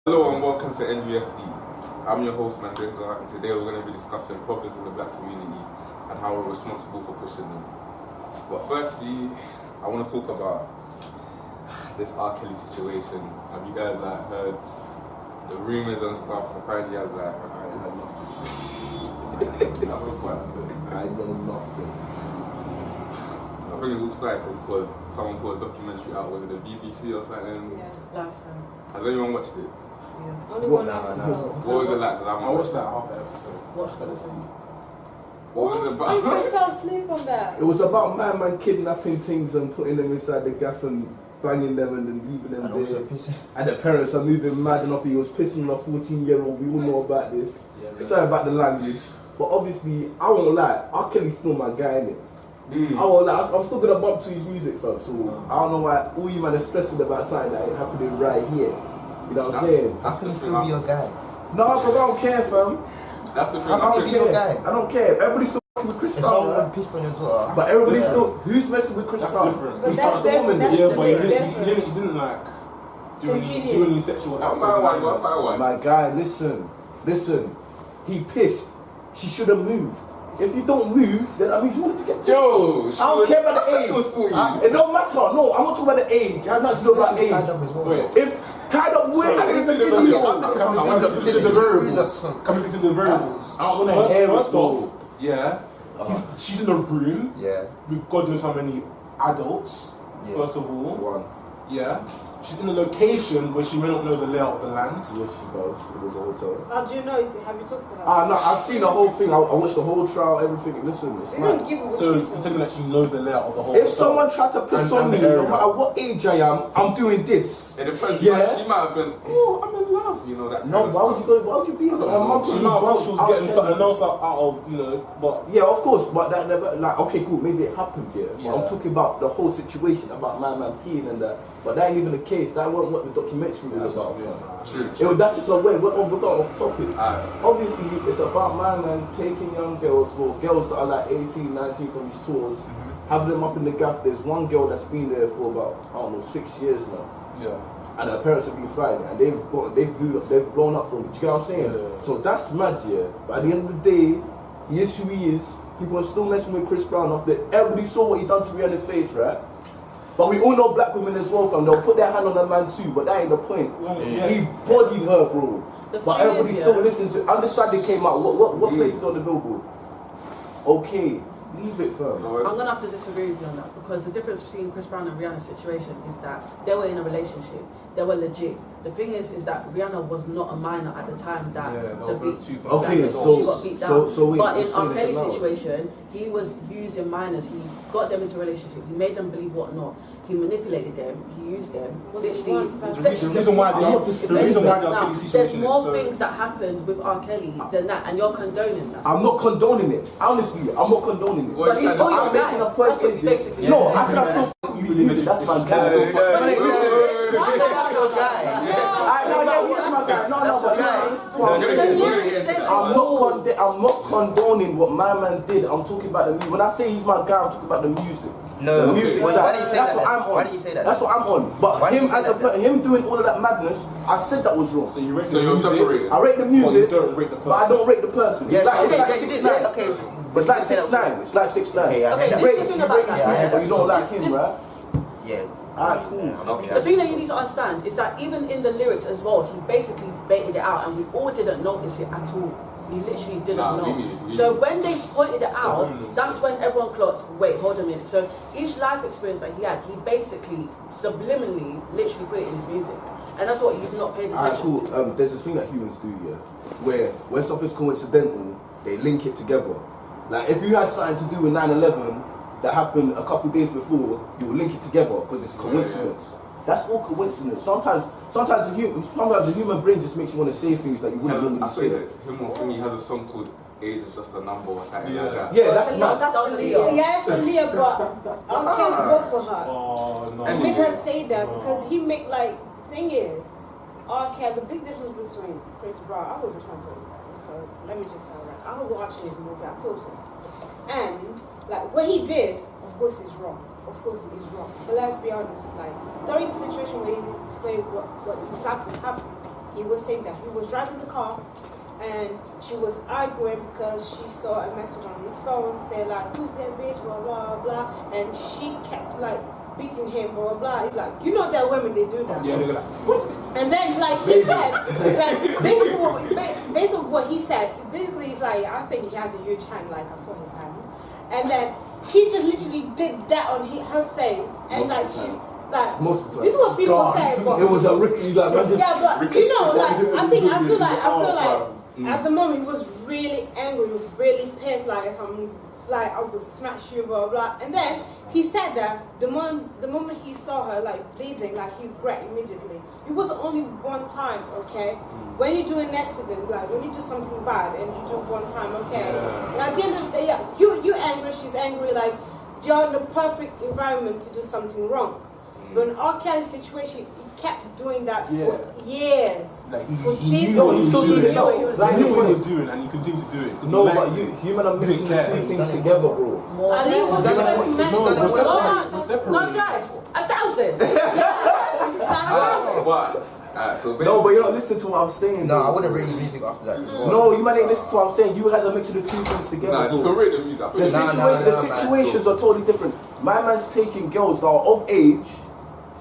Hello and welcome to NUFD. I'm your host Mandinga, and today we're going to be discussing problems in the black community and how we're responsible for pushing them. But firstly, I want to talk about this R.Kelly situation. Have you guys heard the rumours and stuff? Apparently he has I know nothing. I think it's all started because someone put a documentary out, was it the BBC or something? Yeah, Lifetime. Has anyone watched it? Yeah. Only one episode. What was it like? I watched that half the episode. Watch the scene. What was it about? I fell asleep on that. It was about man kidnapping things and putting them inside the gaff and banging them and then leaving them And there. also pissing. And the parents are moving mad enough. He was pissing on a 14-year-old. We all know about this. Sorry about the language. But obviously, I won't lie. R.Kelly's still my guy, innit? I won't lie. I'm still gonna bump to his music, fam. So I don't know why all you man are stressing about something that ain't happening right here. You know what I'm saying? I can still be your guy. No, but I don't care, fam. That's the thing. I don't think- be your guy. I don't care. Everybody's still fucking with Chris If Brown, someone right? pissed on your daughter, But everybody's still. Who's messing with Chris That's Brown? different. But Who's that's touched the woman? different. Yeah, but he Different. didn't like do Continue. any sexual acts. That's why. My guy, listen. He pissed. She should have moved. If you don't move, then that means you want to get. Yo, I don't care about the age. She was 40. It don't matter. No, I'm not talking about the age. I'm not talking about age. tied up as well. Wait. If tied up way, I didn't see the video. video. Can we consider the variables? Can we consider the variables? I don't want to hear it. First off, bro. she's in a room Yeah. with God knows how many adults. Yeah. First of all, One. she's in a location where she may not know the layout of the land. Yes, she does. It was a hotel. How do you know? Have you talked to her? No, I've seen the whole thing. I watched the whole trial, everything. Listen, it's They mad. don't give a So you're telling me that she knows the layout of the whole. If hotel. someone tried to piss And on me, the area. no matter what age I am, I'm doing this. It depends. Yeah. She might have been, oh, I'm in love, you know, that kind No, of why would you stuff. go? Why would you be? I don't know. She might have thought she was getting something else out of, but Yeah, of course, but that never like okay, cool, maybe it happened, yeah. But I'm Yeah. talking about the whole situation about my man peeing and that. But that ain't even the case. That wasn't what the documentary was about. True. That's just a way. We're going off topic. Alright. Obviously, it's about my man taking young girls, well, girls that are like 18, 19 from his tours, having them up in the gaff. There's one girl that's been there for about, I don't know, 6 years now. yeah. And her parents have been fighting, and they've blown up from it. Do you get what I'm saying? Yeah. So that's mad, yeah. But at the end of the day, he is who he is. People are still messing with Chris Brown off there. Everybody saw what he done to Rihanna's face, right? But we all know black women as well, fam. They'll put their hand on a man too, but that ain't the point. Yeah. He bodied her, bro. The But thing everybody is, still yeah. listened to. And the side they came out. What place is on the billboard? Okay, leave it, fam. I'm gonna have to disagree with you on that because the difference between Chris Brown and Rihanna's situation is that they were in a relationship. They were legit. The thing is that Rihanna was not a minor at the time that Yeah, they the were both beat. too Okay, that so- she got beat down. so wait, but you're in saying R. it's Kelly's allowed? situation, he was using minors. He got them into a relationship. He made them believe whatnot. He manipulated them. He used them. Literally, The reason why the R. Kelly situation there's is more so. things that happened with R. Kelly than that, and you're condoning that. I'm not condoning it. Honestly, I'm not condoning it. What But you he's trying to all say? I'm your making guy. a point. That's what is basically. No, Yeah. I said I still you music. That's my guy. That's your guy. I'm not condoning what my man did. I'm talking about the music. When I say he's my guy, I'm talking about the music. No, the music why side. do you say That's that what then? I'm on. Why do you say that That's then? what I'm on. But Why do him you say as that then? him doing all of that madness, I said that was wrong. So you rate So the you're music, separated. I rate the but you music, don't rate the person. but I don't rate the person. Yes, It's like you did 6'9". say, okay. It's like 6'9". It's like 6'9". Okay, I Okay, heard this that. is the thing You about rate that. his music, but you don't like him, This- right? Yeah. Alright, cool. Okay. The thing that you need to understand is that even in the lyrics as well, he basically baited it out, and we all didn't notice it at all. We literally didn't Nah, know. we So when they pointed it out, who knows? that's when everyone clocked, wait, hold a minute. So each life experience that he had, he basically subliminally literally put it in his music. And that's what you've not paid Alright, attention cool. to. There's this thing that humans do, yeah, where when something's coincidental, they link it together. Like if you had something to do with 9/11 that happened a couple days before, you will link it together because it's coincidence. That's all coincidence. Sometimes the human brain just makes you want to say things that you wouldn't I normally say say. that him or Thingy has a song called Age is Just a Number or something like that. Yeah, that's No, not. that's Aaliyah. Yes, Aaliyah, but I can't vote for her. Oh no. And Make her say that No. because he make like the thing is, R.Kelly. The big difference between Chris Brown, I was just trying to. Okay, let me just tell you, I was watching this movie. I told you, and like what he did, of course, is wrong. Of course, it is wrong. But let's be honest. Like during the situation where he explained what exactly happened, he was saying that he was driving the car and she was arguing because she saw a message on his phone saying like, who's that bitch, blah, blah, blah. And she kept like beating him, blah, blah. Like, you know that women, they do that. Yeah, look at that. And then like he said, like basically what he said, basically he's like, I think he has a huge hand, like I saw his hand. And then he just literally did that on her face. And like she's like, this is what people say. But, it was a Ricky, like, man, just... yeah, but you know, like I feel like at the moment he was really angry, he was really pissed, like I would smash you, blah blah. And then he said that the moment he saw her like bleeding, like he regret immediately. It was only one time, okay? When you do an accident, like when you do something bad and you do it one time, okay? And at the end of the day, yeah, you're angry, she's angry, like you're in the perfect environment to do something wrong. But in R.Kelly's situation, he kept doing that for years. Like he knew knew what he was doing. he knew what he was Like, he knew what he doing. was doing, and he continued to do it. No, but human are mixing the two things together, bro. Ali was the first man. No, Jax, 1,000. So No, but you don't listen to what I'm saying. No, bro. I wouldn't rate the music after that as well. No, you might ain't listen to what I'm saying. You guys are mixing the two things together. Nah, you bro. can rate the music. I feel The situations are totally different. My man's taking girls that are of age,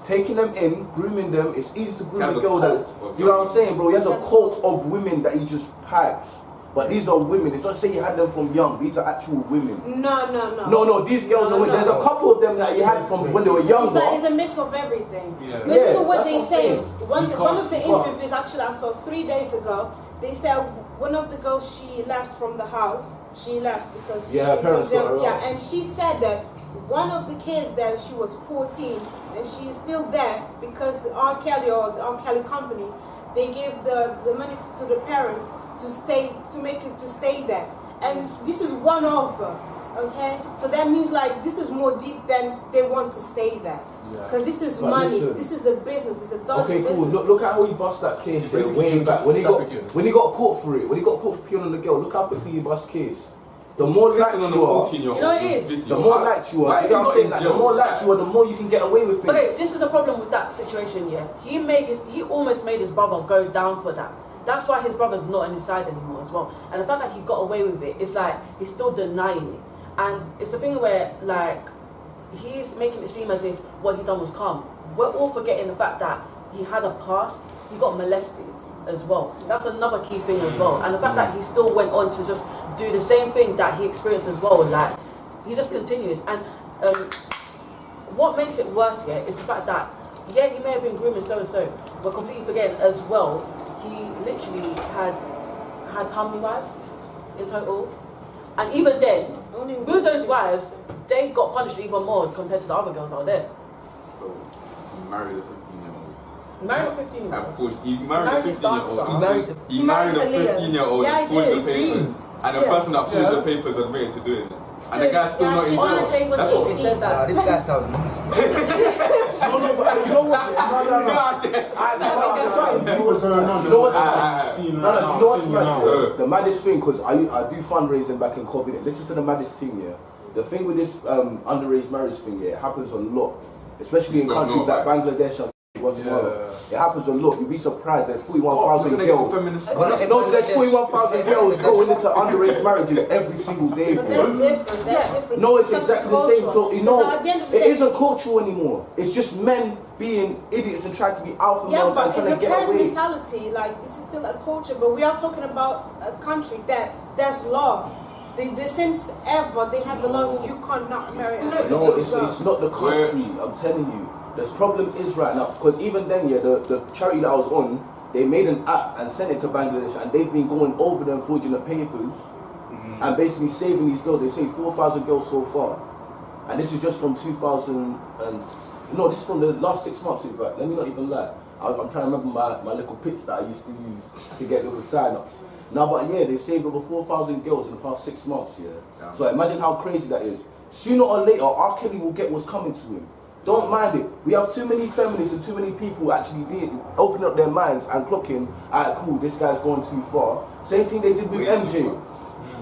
taking them in, grooming them. It's easy to groom He has a a girl that, cult of you know what I'm young saying, bro? He has a cult of women that he just packs. But these are women. It's not saying you had them from young. These are actual women. No, these girls are women. There's a couple of them that you had from when they were younger. It's a mix of everything. Yeah. Listen to what that's they what I'm say. saying. One of the interviews actually I saw 3 days ago. They said one of the girls she left from the house. She left because her parents got her out. Yeah, and she said that one of the kids there, she was 14 and she's still there because R.Kelly or the R.Kelly company, they gave the money to the parents to make it to stay there. And this is one of them, okay? So that means like this is more deep than they want to stay there. Because this is But money, listen. this is a business, it's a dodgy Okay, cool. business. Look at how he bust that case there, way back. When he got caught for it, when he got caught for peeing on the girl, look how quickly he bust case. The more likes you are, You know it is. the more likes you are. You know what I'm saying? Like, the more likes you are, the more you can get away with things. Okay, this is the problem with that situation, yeah. He almost made his brother go down for that. That's why his brother's not on his side anymore as well. And the fact that he got away with it, it's like he's still denying it. And it's the thing where like he's making it seem as if what he done was calm. We're all forgetting the fact that he had a past. He got molested as well. That's another key thing as well. And the fact that he still went on to just do the same thing that he experienced as well, like he just continued. And what makes it worse here is the fact that he may have been grooming so and so, but completely forgetting as well, he literally had how many wives in total? And even then, with those wives, they got punished even more compared to the other girls out there. So, he married a 15-year-old. He married a 15-year-old. He married a 15-year-old. He married a Aaliyah. 15-year-old Yeah, and forged he the did. papers. And the person that forged the papers admitted to doing it. And the guy's still not in On the jail. day was That's what. it says Nah, that. this guy sounds nasty. No, but you know what? What's going on? You know what's Seeing No, right you now, know what's seeing mad? now. Yeah? The maddest thing, because I do fundraising back in COVID. Listen to the maddest thing, yeah. The thing with this underage marriage thing, yeah, it happens a lot, especially in Just don't countries know, like Bangladesh and Guatemala. It happens a lot. You'd be surprised. There's 41,000 girls. No, there's 41,000 girls going into underage marriages every single day, But bro. that's different. No, it's Such a exactly the same. culture. So you know, So at the end of the it day- isn't cultural anymore. It's just men being idiots and trying to be alpha Yeah, males and but in trying the to get parents' away. mentality, like this is still a culture, but we are talking about a country that there's laws. Since ever they have the laws you can't not marry. No, it's not the country. I'm telling you. The problem is right now, because even then, yeah, the charity that I was on, they made an app and sent it to Bangladesh, and they've been going over them, forging the papers, and basically saving these girls. They saved 4,000 girls so far, and this is just from 2000 and no, this is from the last 6 months. In fact, let me not even lie. I'm trying to remember my little pitch that I used to use to get little sign-ups. Now, but yeah, they saved over 4,000 girls in the past 6 months. Yeah. So imagine how crazy that is. Sooner or later, R. Kelly will get what's coming to him. Don't mind it. We have too many feminists and too many people actually opening up their minds and clocking, alright, cool, this guy's going too far. Same thing they did with MJ.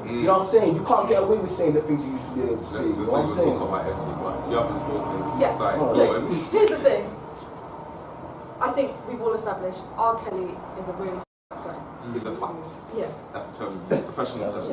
You know what I'm saying? You can't get away with saying the things you used to be able to say. You know what I'm saying? Talk about MJ, but you haven't spoken. Yeah. Like, Oh, bro, Here's the thing. I think we've all established R.Kelly is a really guy. He's a twat. Yeah. That's the term, professional term.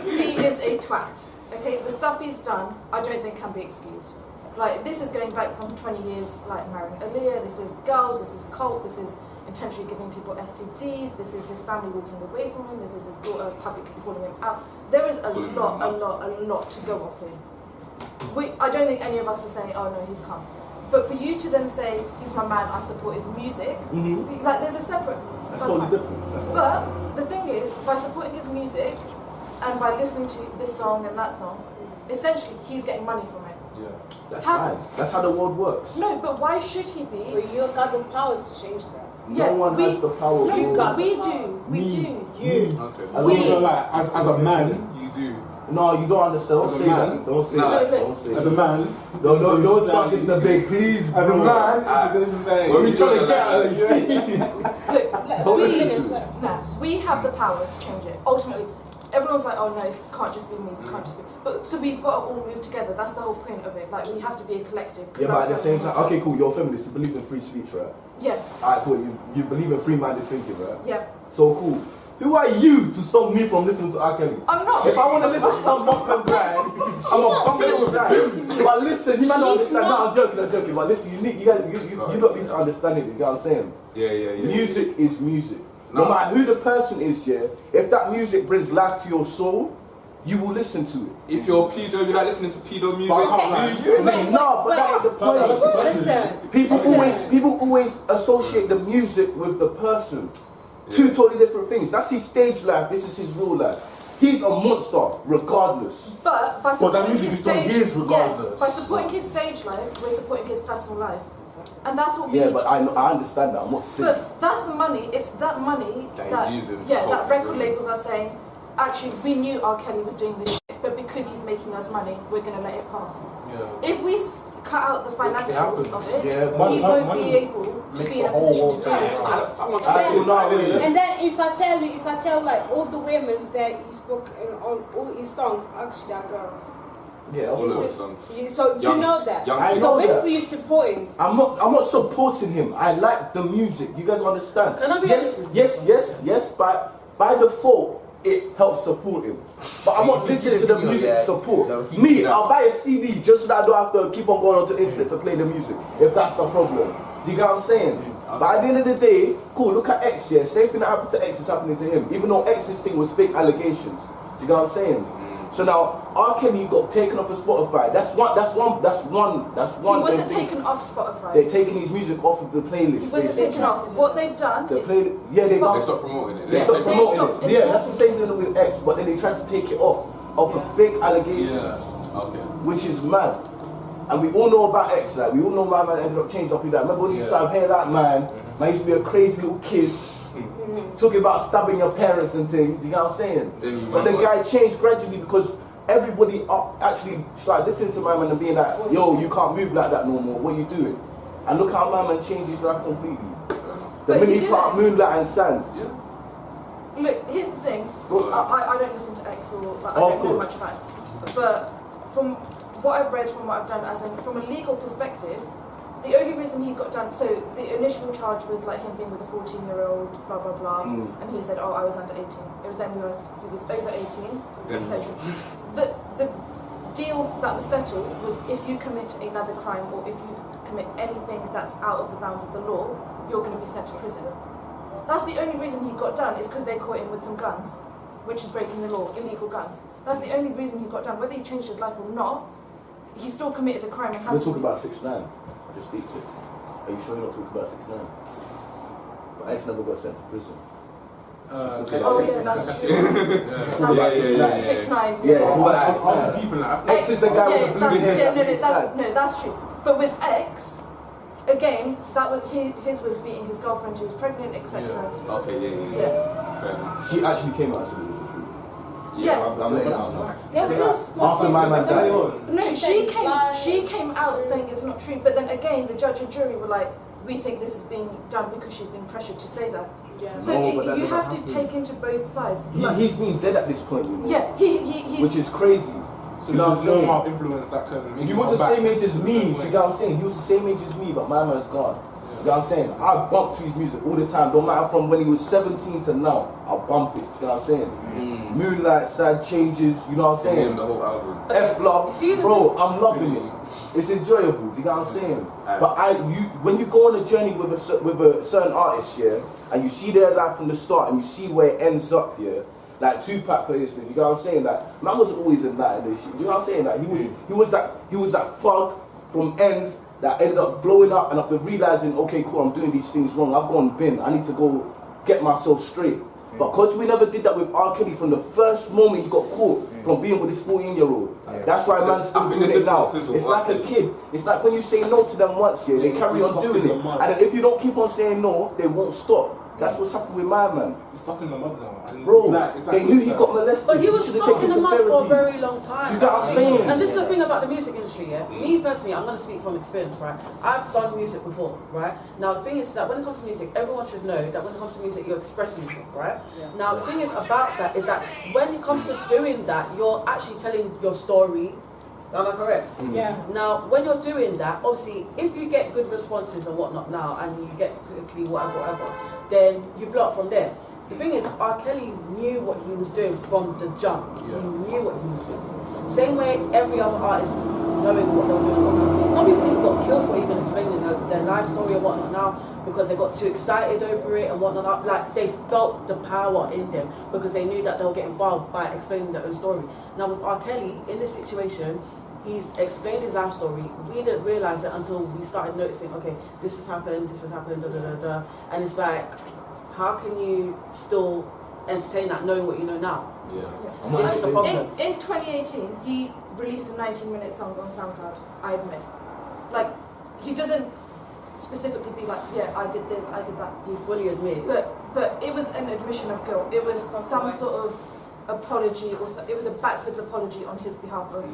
He is a twat. Okay, the stuff he's done, I don't think can be excused. Like, this is going back from 20 years, like marrying Aaliyah, this is girls, this is cult, this is intentionally giving people STDs, this is his family walking away from him, this is his daughter publicly calling him out. There is a lot to go off here. I don't think any of us are saying, oh no, he's come. But for you to then say, he's my man, I support his music, like there's a separate... That's totally different. But the thing is, by supporting his music and by listening to this song and that song, essentially he's getting money from it. Yeah. That's fine. That's how the world works. No, but why should he be? But you've got the power to change that. No one has the power. No, You got we the power. do. We Me. do. You. Okay. I don't know, like, as a man, you do. No, you don't understand. Don't As a say man? that. Don't say No, that. look. Don't say As that. a man, Don't start this debate, please. as a bro. man, this is saying. What are you trying to get at? You see? Look, we have the power to change it. Ultimately, everyone's like, oh no, it can't just be me, it can't just be. But so we've got to all move together. That's the whole point of it. Like, we have to be a collective. Yeah, but at the same time, okay, cool. You're a feminist. You believe in free speech, right? Yeah, Alright, cool. You believe in free-minded thinking, right? yeah. So cool. Who are you to stop me from listening to R. Kelly? I'm not. If I want to listen to some bump and grind, I'm a bump and grind. But listen, you might not understand. No, I'm joking. But listen, you don't need to understand it. You know what I'm saying? Yeah. Music is music. No matter who the person is, yeah. If that music brings life to your soul, you will listen to it. If you're a pedo, you're like listening to pedo music. But I can't lie. Do you? No, but that ain't the point. Listen. People always associate the music with the person. Two totally different things. That's his stage life. This is his real life. He's a monster, regardless. But by Well, supporting that music his is still stage, his regardless. by supporting his stage life, we're supporting his personal life, and that's what we. Yeah, need but to I understand that. I'm not saying. But that's the money. It's that money That he's using for that culture, record really. labels are saying. Actually, we knew R. Kelly was doing this shit, but because he's making us money, we're gonna let it pass. Yeah. If we cut out the financials of it, Yeah, he money won't be able to makes be the in a whole position world to do turn. it. And then if I tell like all the women that he spoke on all his songs, actually are girls. Yeah, All of of his course. songs. So you Young- know that. young I people. know So that. basically you're supporting. I'm not supporting him. I like the music. You guys understand? Can I be Yes. By default, it helps support him. But I'm not You can listening see to the the video, music yeah. support. No, he Me, did that. I'll buy a CD just so that I don't have to keep on going onto the internet to play the music. If that's the problem. Do you get what I'm saying? But at the end of the day, cool, look at X, yeah. Same thing that happened to X is happening to him. Even though X's thing was fake allegations. Do you get what I'm saying? So now R. Kelly got taken off of Spotify. That's one. He wasn't taken off Spotify. They're taking his music off of the playlist. He wasn't taken off. What they've done is They They stopped promoting it. They stopped They promoting stopped it. Yeah, it. that's the same thing with X, but then they tried to take it off of fake allegations, Yeah. Okay. which is mad. And we all know about X, like we all know my man ended up changing up with that. Remember when you started hearing that man used to be a crazy little kid, talking about stabbing your parents and things, do you know what I'm saying? Then you But the went guy changed gradually because everybody actually started listening to my man and being like, yo, you can't move like that no more, what are you doing? And look how my man changed his life completely. Fair enough. The But minute he he did put out it. Moonlight and Sand, Yeah. Look, here's the thing. Well, I don't listen to X or like, I Of don't know course. much about it. But from what I've read, from what I've done, as in from a legal perspective, the only reason he got done, so the initial charge was like him being with a 14-year-old, blah blah blah, and he said, oh, I was under 18. It was then he was over 18. The deal that was settled was if you commit another crime or if you commit anything that's out of the bounds of the law, you're going to be sent to prison. That's the only reason he got done, is because they caught him with some guns, which is breaking the law, illegal guns. That's the only reason he got done. Whether he changed his life or not, he still committed a crime and we're has to. talking about 6ix9ine. I just speak to it. Are you sure you're not talking about 6ix9ine? But X never got sent to prison. Oh yeah, that's true. Yeah. 6ix9ine. Yeah, I but was deep in that. X is the guy with the blue hair. That's true. But with X, again, that was his was beating his girlfriend who was pregnant, etc. Okay, yeah. Yeah. Fair enough. She actually came out to me with the truth. Yeah. I'm letting it out now. After my man died. No, She she came out saying it's not true, but then again, the judge and jury were like, we think this is being done because she's been pressured to say that. Yeah. So No, but that you never have happened. to take into both sides. He's been dead at this point, you know. Yeah, he's Which is crazy. So You know there's what I'm no saying? influence that can make He him was come the back same age as to me, the do you point. get what I'm saying? He was the same age as me, but my man's gone. You know what I'm saying? I bump to his music all the time. Don't matter from when he was 17 to now. I bump it. You know what I'm saying? Moonlight, Sad Changes. You know what I'm saying? The whole album. F-Love. Bro, I'm loving it. It's enjoyable. Do you know what I'm saying? But when you go on a journey with a certain artist, yeah, and you see their life from the start and you see where it ends up, yeah. Like Tupac, for instance, you know what I'm saying? Like, man wasn't always in that and this shit. You know what I'm saying? Like, he was that thug from ends that ended up blowing up, and after realizing, okay, cool, I'm doing these things wrong, I've gone bin, I need to go get myself straight. But because we never did that with R. Kelly from the first moment he got caught from being with this 14-year-old. That's why man's still doing it now. It's like a kid. It's like when you say no to them once, yeah, they carry on doing it. And then if you don't keep on saying no, they won't stop. That's what's happened with my man. He's stuck in the mud now. Bro, they knew he got molested. But he was stuck in the mud for a very long time. Do you get what I'm saying? And this is the thing about the music industry, yeah? Me personally, I'm going to speak from experience, right? I've done music before, right? Now, the thing is that when it comes to music, everyone should know that when it comes to music, you're expressing yourself, right? Yeah. Now, the thing is about that is that when it comes to doing that, you're actually telling your story. Am I correct? Yeah. Now, when you're doing that, obviously, if you get good responses and whatnot now, and you get quickly whatever, then you blow up from there. The thing is, R. Kelly knew what he was doing from the jump. He knew what he was doing. Same way every other artist knowing what they were doing. Some people even got killed for even explaining their life story and whatnot now because they got too excited over it and whatnot. Like, they felt the power in them because they knew that they were getting fouled by explaining their own story. Now with R. Kelly, in this situation, he's explained his life story. We didn't realise it until we started noticing, okay, this has happened, and it's like, how can you still entertain that knowing what you know now? This is a problem. In 2018, he released a 19-minute song on SoundCloud, I admit. Like, he doesn't specifically be like, yeah, I did this, I did that. He fully admitted. But it was an admission of guilt. It was some sort of apology, or it was a backwards apology on his behalf of,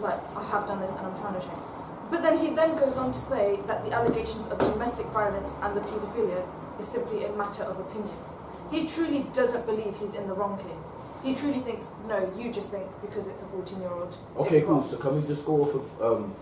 like, I have done this and I'm trying to change. But then he then goes on to say that the allegations of domestic violence and the paedophilia is simply a matter of opinion. He truly doesn't believe he's in the wrong here. He truly thinks, no, you just think because it's a 14-year-old. Okay, cool. So can we just go off of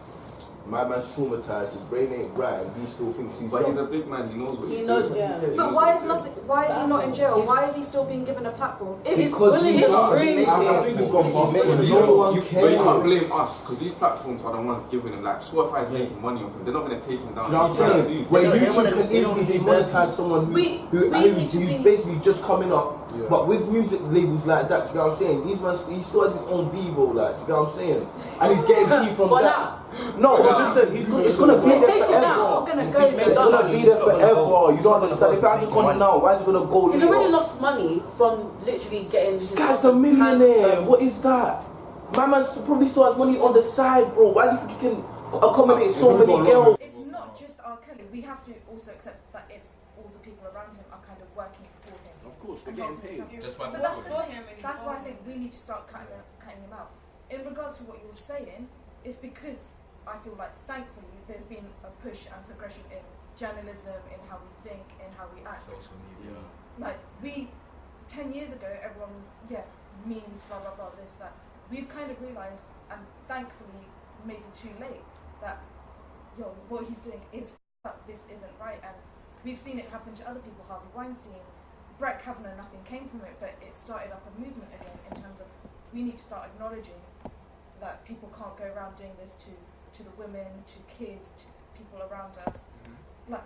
my man's traumatized, his brain ain't right, and he still thinks he's But young. he's a big man, he knows what he's knows doing. what he's doing. But why is he not in jail? Why is he still being given a platform? If he's Because willing he's to not. stream, No one You cares. can't blame us because these platforms are the ones giving him. Like Spotify is making money off him. They're not going to take him down. You know what I'm saying? Where YouTube can easily demonetize someone who's basically just coming up. Yeah. But with music labels like that, you know what I'm saying? These man, he still has his own Vivo, like, you know what I'm saying? And he's getting paid from For that. No, listen, it's gonna be there it's forever. not going to go It's there. gonna be there forever. You don't understand. If it hasn't gone now, why is it gonna go He's later? already lost money from literally getting. This guy's a millionaire. What is that? My man probably still has money on the side, bro. Why do you think he can accommodate so many girls? It's not just R. Kelly. We have to also accept that it's all the people around him are kind of working for him. Of course, they're getting paid. Just by But that's why I think we need to start cutting him out. In regards to what you were saying, it's because I feel like, thankfully, there's been a push and progression in journalism, in how we think, in how we act. social media. Like, 10 years ago, everyone was, memes, blah, blah, blah, this, that. We've kind of realised, and thankfully, maybe too late, that, what he's doing is up, this isn't right. And we've seen it happen to other people, Harvey Weinstein, Brett Kavanaugh, nothing came from it, but it started up a movement again in terms of we need to start acknowledging that people can't go around doing this to the women, to kids, to people around us. Like,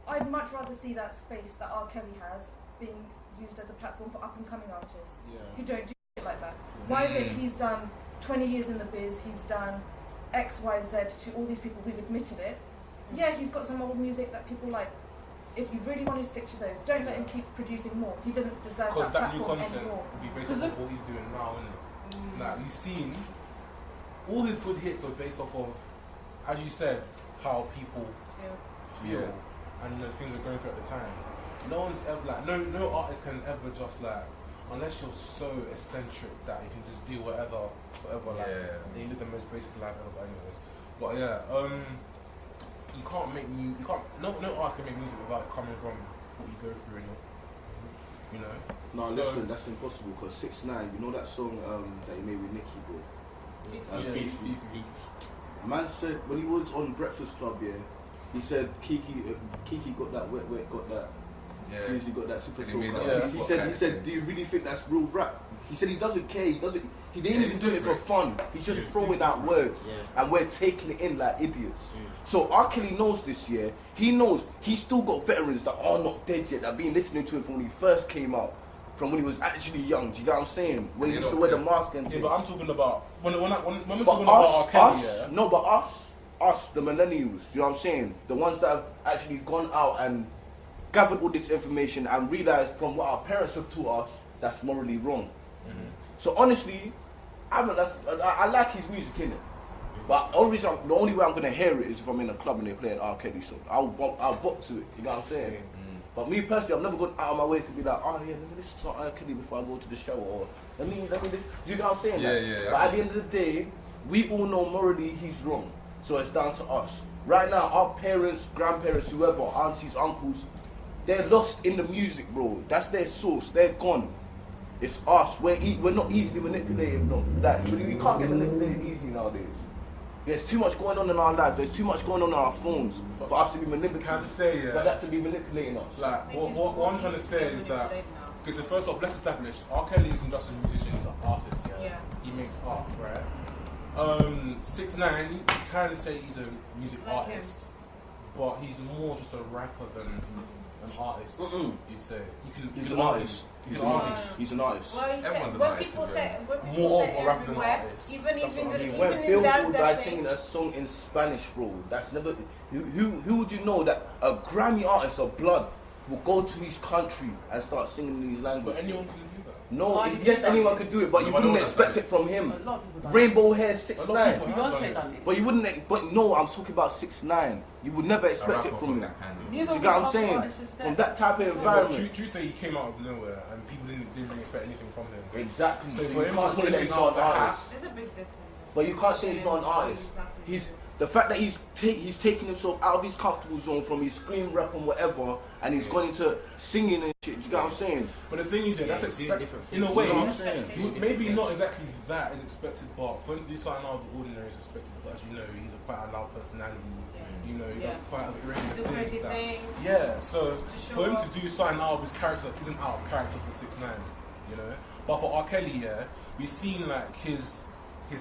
I'd much rather see that space that R. Kelly has being used as a platform for up-and-coming artists who don't do shit like that. Why is it he's done 20 years in the biz, he's done X, Y, Z to all these people, we've admitted it. Yeah, he's got some old music that people like. If you really want to stick to those, don't let him keep producing more. He doesn't deserve that that new platform content anymore. will be based off of what he's doing now, isn't it? Like, you've seen all his good hits are based off of, as you said, how people feel and the things they're going through at the time. No one's ever like no artist can ever just like, unless you're so eccentric that you can just do whatever like, and you live the most basic life ever. Anyways, but you can't make no artist can make music without coming from what you go through, you know. No, listen, that's impossible because 6ix9ine, you know that song that he made with Nicki, bro? Man said when he was on Breakfast Club, He said Kiki got that wet, got that. Yeah. Jay-Z got that super soul. Yeah. He said, do you really think that's real rap? He said he doesn't care. He ain't even doing it for fun. He's just throwing out words, and we're taking it in like idiots. So R. Kelly knows this year. He knows he's still got veterans that are not dead yet that have been listening to him from when he first came out, from when he was actually young. Do you know what I'm saying? When he used to wear the mask and but I'm talking about when we're talking about R. Kelly. No, but us, the millennials. You know what I'm saying? The ones that have actually gone out and gathered all this information and realised from what our parents have taught us that's morally wrong. So honestly, I like his music, innit? But the only way I'm gonna hear it is if I'm in a club and they're playing R. Kelly song. I'll bop to it. You know what I'm saying? But me personally, I've never gone out of my way to be like, oh yeah, let me listen to R. Kelly before I go to the show, or let me. You know what I'm saying? Yeah. But at the end of the day, we all know morally he's wrong. So it's down to us. Right now, our parents, grandparents, whoever, aunties, uncles, they're lost in the music, bro. That's their source. They're gone. It's us. We're not easily manipulated. No, like we can't get manipulated easy nowadays. There's too much going on in our lives. There's too much going on in our phones for us to be manipulated. Can I just say, for that to be manipulating us. Like what I'm trying to say is that because first off, let's establish R. Kelly isn't just a musician; he's an artist. Yeah. He makes art, right? 6ix9ine, you can say he's a music artist, but he's more just a rapper than an artist. You'd say he's an artist. He's an artist. Well, when people say everywhere, even when Billboard guys singing a song in Spanish, bro, that's never. Who would you know that a Grammy artist of blood will go to his country and start singing in these languages? But anyone can do that. No, yes, anyone could do it, but you wouldn't expect it from him. Rainbow hair, 6ix9ine. But you wouldn't. But no, I'm talking about 6ix9ine. You would never expect it from him. Do you get what I'm saying? From that type of environment. True say he came out of nowhere and people didn't really expect anything from him. Exactly. So you can't say that he's not an artist. There's a big difference. But you can't say he's not an artist. He's the fact that he's taking himself out of his comfortable zone from his scream rap and whatever, and he's gone into singing and shit. Do you get what I'm saying? But the thing is, that's expected in a way. You know what I'm saying? Maybe not exactly that is expected, but for him to do something out of the ordinary is expected. But as you know, he's quite a loud personality. You know, he does quite a irregular things. Yeah, so for him to do something out of his character isn't out of character for 6ix9ine, you know. But for R. Kelly, we've seen like his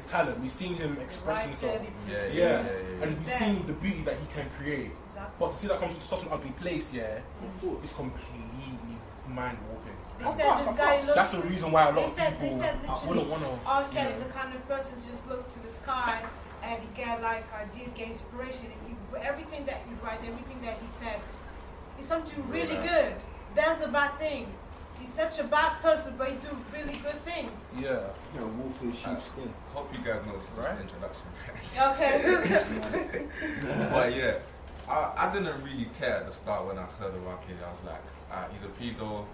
talent, we've seen him express himself. And we've seen the beauty that he can create. Exactly. But to see that come to such an ugly place, it's completely mind-warping. That's the reason why a lot of people wouldn't want to. R. Kelly's the kind of person who just look to the sky and he get like ideas, get inspiration, and everything that you write, everything that he said is something really good. That's the bad thing. He's such a bad person, but he do really good things. Yeah. You're a wolf in sheep's skin. Hope you guys know this is the introduction. Okay. But I didn't really care at the start when I heard of R. Kelly. I was like, he's a pedo.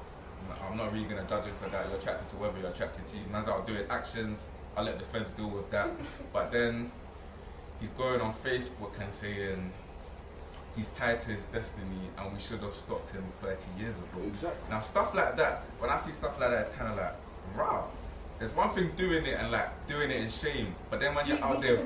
I'm not really going to judge him for that. You're attracted to whoever you're attracted to. Man's out doing actions. I'll let the feds deal with that. But then he's going on Facebook and saying he's tied to his destiny and we should have stopped him 30 years ago. Exactly. Now stuff like that, when I see stuff like that, it's kind of like, rah. There's one thing doing it and like doing it in shame, but then when you're out there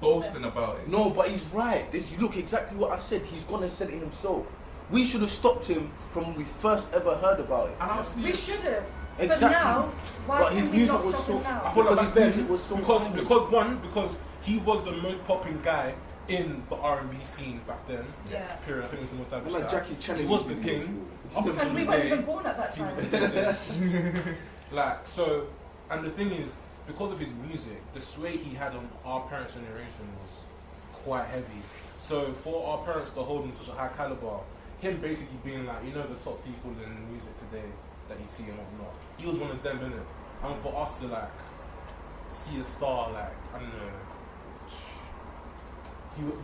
boasting about it. No, but he's right. Look, exactly what I said. He's gone and said it himself. We should have stopped him from when we first ever heard about it. And we should have. Exactly. But now, why his can we not stop him now? I feel like his music was so because he was the most popping guy in the R&B scene back then. Yeah. Period. I think we can establish like that. Jackie Chan. He was the king. Because we weren't even born at that time. Like, so, and the thing is, because of his music, the sway he had on our parents' generation was quite heavy. So for our parents to hold him such a high caliber, him basically being like, the top people in music today that you see and whatnot, he was one of them, innit? And for us to like see a star like, I don't know,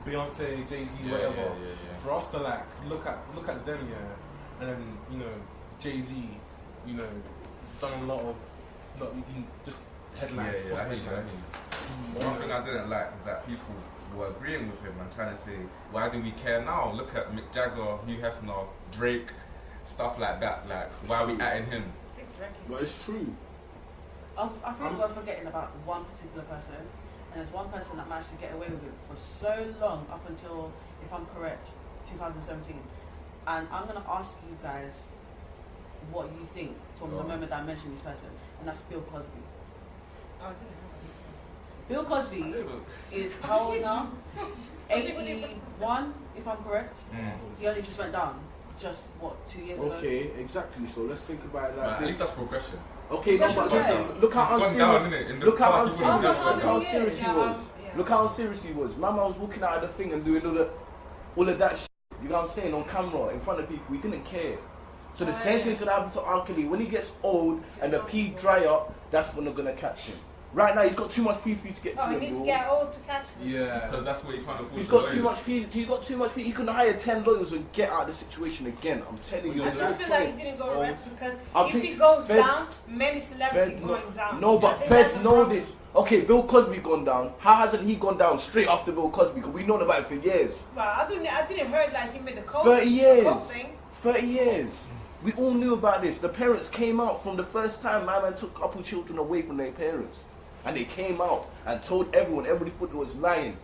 Beyonce, Jay-Z, whatever, for us to like look at them, and then Jay-Z, done a lot of just headlines. One thing I didn't like is that people were agreeing with him and trying to say, why do we care now? Look at Mick Jagger, Hugh Hefner, Drake, stuff like that. Like, why are we atting him? But it's true. I think we're forgetting about one particular person, and there's one person that managed to get away with it for so long, up until, if I'm correct, 2017, and I'm gonna ask you guys what you think from the moment I mentioned this person, and that's Bill Cosby. Bill Cosby is how old now? 81, if I'm correct. He only just went down. Just what, 2 years ago? Okay, exactly. So let's think about it like At this. least that's progression. Okay, no, but listen, look how unserious. Look how unserious he was. Look how unserious he was. My man was walking out of the thing and doing all of that shit. You know what I'm saying? On camera, in front of people, he didn't care. So the same thing's gonna happen to R.Kelly. When he gets old and the pee dry up, that's when they're gonna catch him. Right now, he's got too much pee for you to get to him. He needs to get old to catch him. Yeah. Because that's what he's trying to force. He's got too much pee. He's got too much pee. He can hire 10 lawyers and get out of the situation again. I'm telling you. I just feel like he didn't go arrested because if he goes down, many celebrities going down. No, but Feds know this. Okay, Bill Cosby gone down. How hasn't he gone down straight after Bill Cosby? Because we've known about it for years. Well, I didn't heard like he made the code. 30 years. Thing. 30 years. We all knew about this. The parents came out from the first time my man took a couple children away from their parents. And they came out and told everyone, everybody thought it was lying.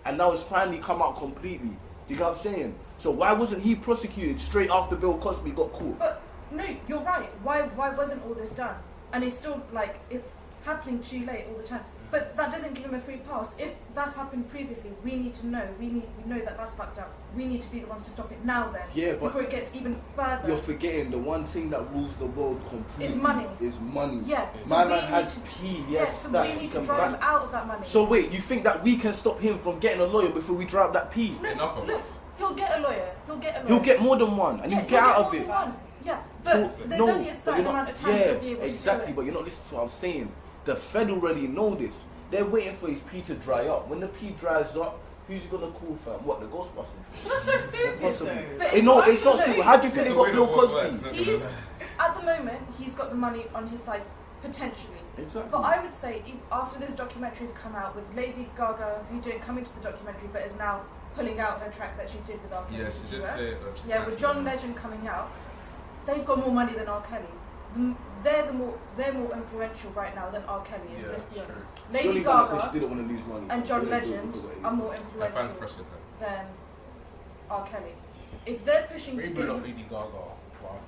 And now it's finally come out completely. You know what I'm saying? So why wasn't he prosecuted straight after Bill Cosby got caught? But no, you're right. Why wasn't all this done? And it's still like it's happening too late all the time. But that doesn't give him a free pass. If that's happened previously, we need to know. We know that that's fucked up. We need to be the ones to stop it now then. Yeah, but before it gets even further. You're forgetting the one thing that rules the world completely is money. Is money. Yeah. My man has pee, yes. So we need to drive him out of that money. So wait, you think that we can stop him from getting a lawyer before we drive that pee? No, enough of look, us. He'll get a lawyer. He'll get more than one, and he'll get out of it. Yeah, but there's only a certain amount of time to be able to exactly, do it. but you're not listening to what I'm saying. The Fed already know this. They're waiting for his pee to dry up. When the pee dries up, who's he gonna call for him? What, the Ghostbusters? That's so stupid though. But it's not stupid. How do you think they got Bill Cosby? He's, at the moment, he's got the money on his side, potentially. Exactly. But I would say, if, after this documentary's come out with Lady Gaga, who didn't come into the documentary but is now pulling out her track that she did with R.Kelly. Yeah, she did say it. Yeah, with John Legend coming out, they've got more money than R.Kelly. They're more influential right now than R.Kelly is. Let's be honest. Lady Gaga she didn't want to lose money, and John Legend are more influential than R.Kelly. If they're pushing to maybe not Lady Gaga,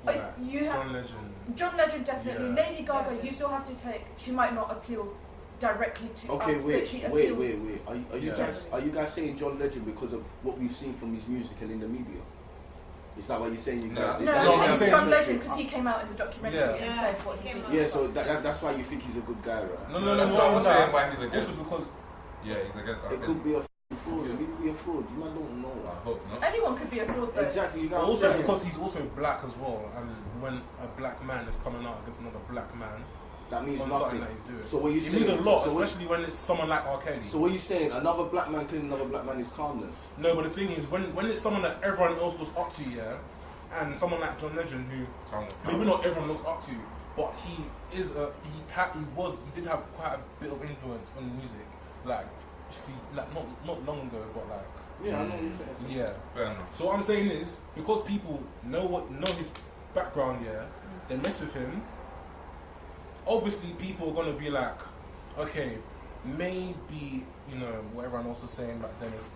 but I feel like John Legend definitely. Yeah. Lady Gaga, you still have to take. She might not appeal directly to us, wait, but she wait. appeals. Are you guys saying John Legend because of what we've seen from his music and in the media? Is that what you're saying, you guys? No, I'm saying John Legend because he came out in the documentary and said what he did. Yeah, so that's why you think he's a good guy, right? No, that's not what I'm saying. Why he's against? Also because he's against. It could be a fraud. It could be a fraud. You might don't know. I hope not. Anyone could be a fraud, though. Exactly. You guys. Also because he's also black as well, and when a black man is coming out against another black man, that means on nothing. that he's doing. So what you saying? It means a lot, especially when it's someone like R.Kelly. So what you saying? Another black man killing another black man is calm then? No, but the thing is, when it's someone that everyone else looks up to, and someone like John Legend, who maybe not everyone looks up to, but he did have quite a bit of influence on music, like not long ago, but like I know what you're saying. Yeah, fair enough. So what I'm saying is, because people know his background, they mess with him. Obviously, people are gonna be like, okay, maybe what everyone else was saying back then is,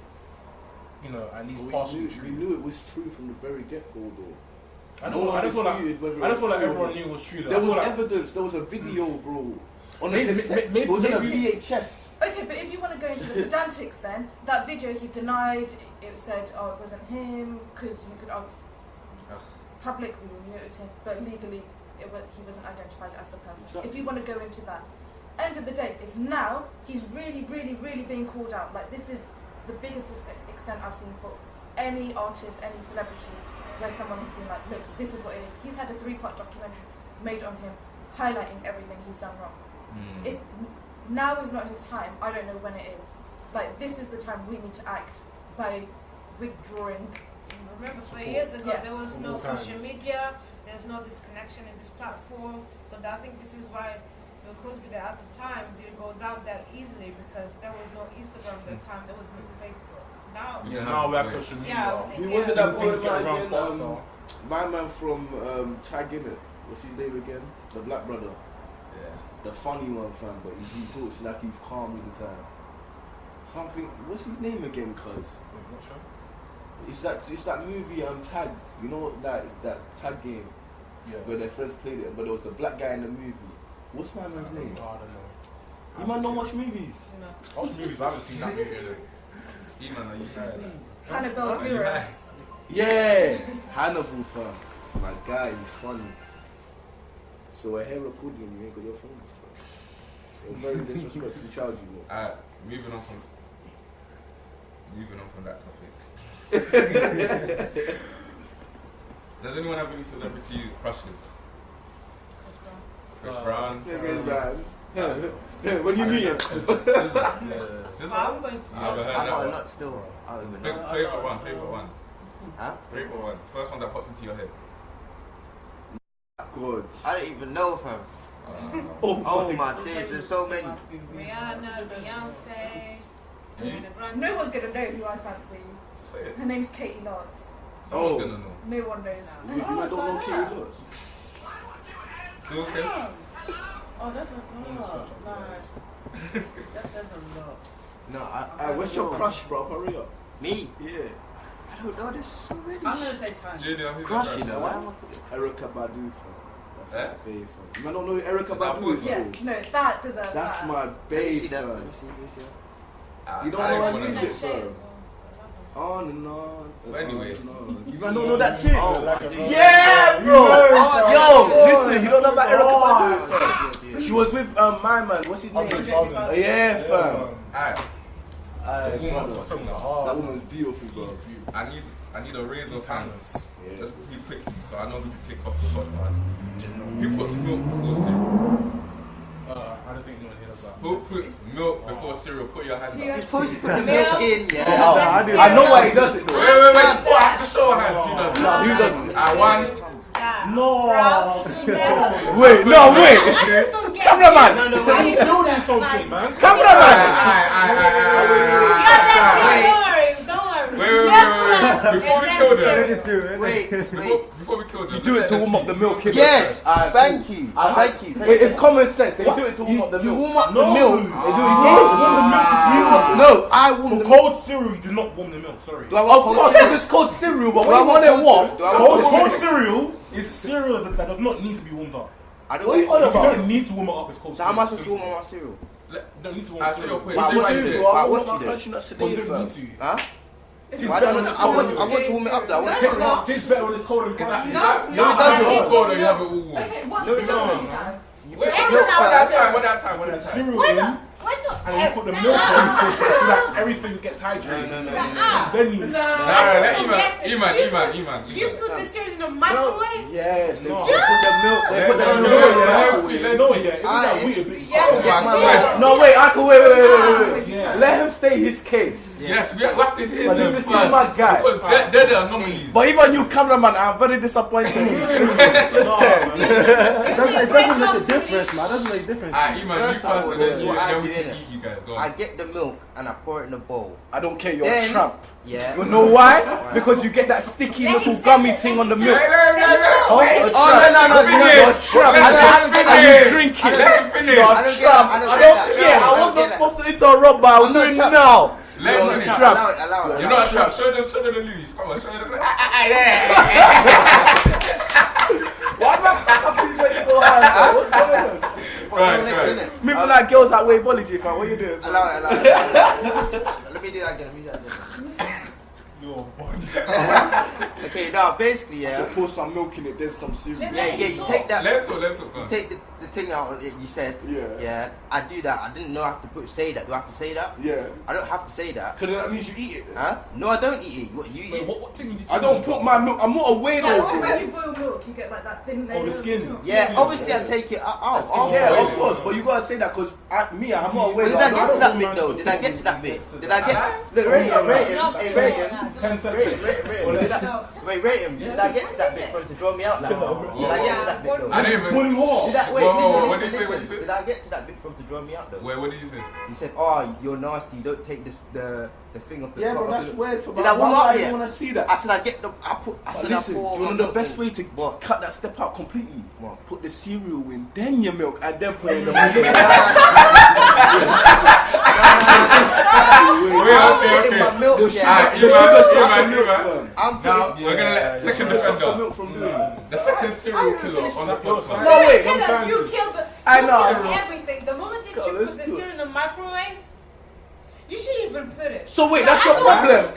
at least partially true. We knew it was true from the very get-go, though. I don't feel like everyone knew it was true. There was evidence. There was a video, bro. On a cassette. It was on a VHS. Okay, but if you want to go into the pedantics, then that video he denied. It said, it wasn't him because you could argue. Public, we knew it was him, but legally, he wasn't identified as the person. If you want to go into that, end of the day is now he's really, really, really being called out. Like, this is the biggest extent I've seen for any artist, any celebrity, where someone has been like, look, this is what it is. He's had a 3-part documentary made on him, highlighting everything he's done wrong. If now is not his time, I don't know when it is. Like, this is the time we need to act by withdrawing. Remember, 4 years ago, there was no social media, there's no disconnection in this platform. So I think this is why Bill Cosby at the time didn't go down that easily, because there was no Instagram at the time, there was no Facebook. Now we have social media. Who was it that boy again? My man from Tag In It. What's his name again? The black brother. The funny one, fam, but he talks like he's calm all the time. What's his name again, cuz? Wait, not sure. It's that movie Tagged. You know that tag game where their friends played it, but there was the black guy in the movie. What's my man's name? I don't know. You man don't watch movies. No. I watch movies, but I haven't seen that movie. What's his name? Hannibal Buress. Yeah, Hannibal, fam. My guy, he's funny. So we're here recording you ain't got your phone. You're very disrespectful child, you know. Alright, moving on from that topic. Does anyone have any celebrity crushes? Chris Brown. When you meet him. SZA. I'm going to. I haven't heard I got a that lot still. I don't even one. know. Favorite one. Huh? Favorite one. First one that pops into your head. God. I don't even know, fam. Oh my days, there's so many. Rihanna, Beyonce, Ariana Grande. No one's gonna know who I fancy. Just say it. Her name's Katie Lotz. Someone's gonna know. No one knows. You don't know Katie Lotz. Dorcas. Oh, that's a lot. That's a lot. No, What's your crush, bro? Hurry up. Me? Yeah. I don't know, this is so many. I'm gonna say time. Junior, who's Crush, your you know, why am I putting Erica Badu, fam. That's my babe, fam. You man don't know who Erica Is that Badu is, Yeah, bro? no, that deserves That's that. my Let me babe, see that, fam. let me see. You don't know her music, fam. On and on. But anyway. You man don't know that tune? Oh, Yeah, bro! Yo, listen, you don't know about Erica Badu? yeah. She was with my man, what's his name? Yeah, fam. Alright. That That woman's beautiful, bro. I need a raise of hands. Just really quickly, so I know who to click off the podcast. Who puts milk before cereal? I don't think anyone here does that. Who puts milk before cereal? Put your hand up. You're supposed to put the milk in, yeah. I know why he does it, though. Wait. Just show of hands. Who does it? Who doesn't? One. No. Wait. Cameraman. No, Building something, man. Cameraman. Wait. Before we kill them. Wait. Before we kill them. You do it to warm up the milk. Yes, thank you. It's common sense. They do it to warm up the You milk. warm up the milk. You warm the milk to cereal. No, I warm the milk. Cold cereal, you do not warm the milk, sorry. Do I Of want course, cold it's cold cereal, but when you want it warm, Cold cereal is cereal that does not need to be warmed up. I What are you don't on If you about? don't need to warm it up, it's cold So cereal. how am I supposed to warm up my cereal? Don't need to warm I up see your cereal. point. But I See want what you to. did. But I want to then. But you don't need to. Huh? It's Well, I better don't when know. it's I cold. want to warm it up though. I want to take it out. It's better when it's cold and cold. No, it doesn't all cold or you have it all warm. Okay, what No, cereal no. do you have? Wait, Milk one at first. a time. Put the cereal Why in, not? and you put the milk in, so that everything gets hydrated. No. Then you... Iman. You put the cereal in the microwave? yes, they No. put the milk. They put the No, milk. no, No, yeah, it's that weird, but it's No, wait, I can wait. Yeah. Let him state his case. Yes, we have to hear But them this is first. my guy. Because they're the anomalies. But even you, cameraman, I'm very disappointed. Listen. It doesn't make a difference, man. It doesn't make a difference. Alright, Iman, you First first of all, and this then is you what I then we do, can innit? eat you guys. Go I on. get the milk and I pour it in a bowl. I don't care, you're Then- a tramp. Yeah. You know why? Because you get that sticky little gummy thing on the milk. Wait. Oh, Oh, no. You're a Finish. tramp. Let him And you finish. drink it. Let him finish. You're a I don't get tramp. that. I don't I get don't that. care. I I don't was get not that. supposed to interrupt, but I'm I'm not doing it tramp. now. Let him finish. Trap. Allow it. You're not a trap. Show them the Louis. Come on, show them. Why am I so high? What's going on? Right. Maybe like girls that weigh biology, fam. What you doing? fam? Allow it. Let me do that again. You're a bunch. Okay, now basically, So yeah. pour some milk in it, there's some cereal. Yeah, you take that. Let him talk. Go on. Take the thing out that you said. Yeah. I do that. I didn't know I have to say that. Do I have to say that? Yeah. I don't have to say that. Because that means you eat it. Then. Huh? No, I don't eat it. What you Wait, eat? what thing is he I don't put my milk. I'm not aware Yeah, though. when you boil milk, you get like that thin layer. Oh, the skin. of milk. Yeah, obviously I take it out. Yeah, Oh, of course. But you gotta say that because I'm not aware. But did I get to that bit though? Did I get to that bit? Did I get? Look, rate him. Hey, rate him. 10 seconds. Rate him. Did I get to that bit for him to draw me out? Like, did I get to that bit though? I didn't even. Pulling what? Did that, wait, Whoa, listen, what did you say? listen. Did I get to that bit for him to draw me out though? Wait, what did you say? He said, "Oh, you're nasty. You don't take this the thing off the Yeah, top." but that's weird for Did I warm why up do you yet? want to see that? I said I get the. I But said listen, I pour. do you know the best way to What? cut that step out completely? What? Put the cereal in, then your milk, and then put it in the Nah, microwave. nah, putting my milk. The sugar stuff from milk. I'm Now putting. we're gonna let second defender, milk from doing that. the second serial killer on the podcast. No, wait. You killed the. I know. Everything. The moment that you put the cereal in the microwave, you shouldn't even put it. So wait, that's your problem.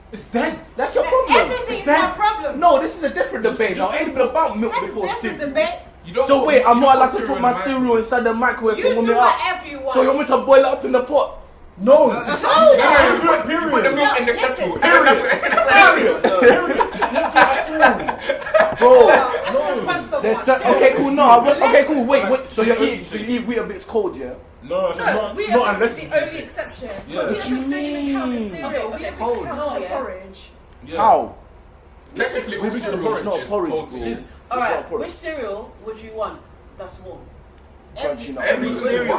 It's dead. That's your problem. Everything is my problem. No, this is a different debate. Now, it ain't even about milk before That's the cereal. debate. So wait, I'm not allowed to put my cereal inside the microwave You and warm do it up. whatever you want. So you want me to boil it up in the pot? No. That's what I'm saying. You put the milk in the kettle. Bro, No. okay, cool. No, okay, cool. Wait. So you eat Weetabix cold, yeah? No, it's not Weetabix unless is the only exception. Yeah. Weetabix don't even count as cereal. Weetabix Cold. counts as porridge. How? Technically, all It's cereal not porridge, cold bro. cereal. Alright, which cereal would you want that's warm? Crunchy nut. Every cereal.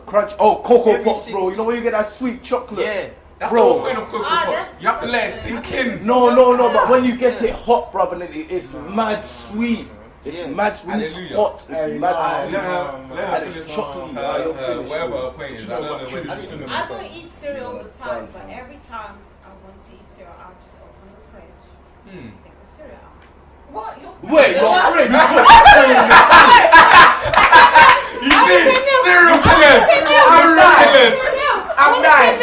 Crunch. Oh, Cocoa Every Pops, bro. single- You know when you get that sweet chocolate? Yeah. That's Bro. the whole point of Cocoa Pops. that's- You have to let it sink in. No. But when you get it hot, brother, then it's mad sweet. It's Yeah. mad sweet. It's Hallelujah. hot. It's mad Let sweet. her And it's finish chocolatey. whatever her point is. I don't know what it is. I don't eat cereal all the time, but every time I want to eat cereal, I'll just open the fridge, take the cereal out. What? Wait, your friend. You see, serial killers. Serial killers. I'm dying.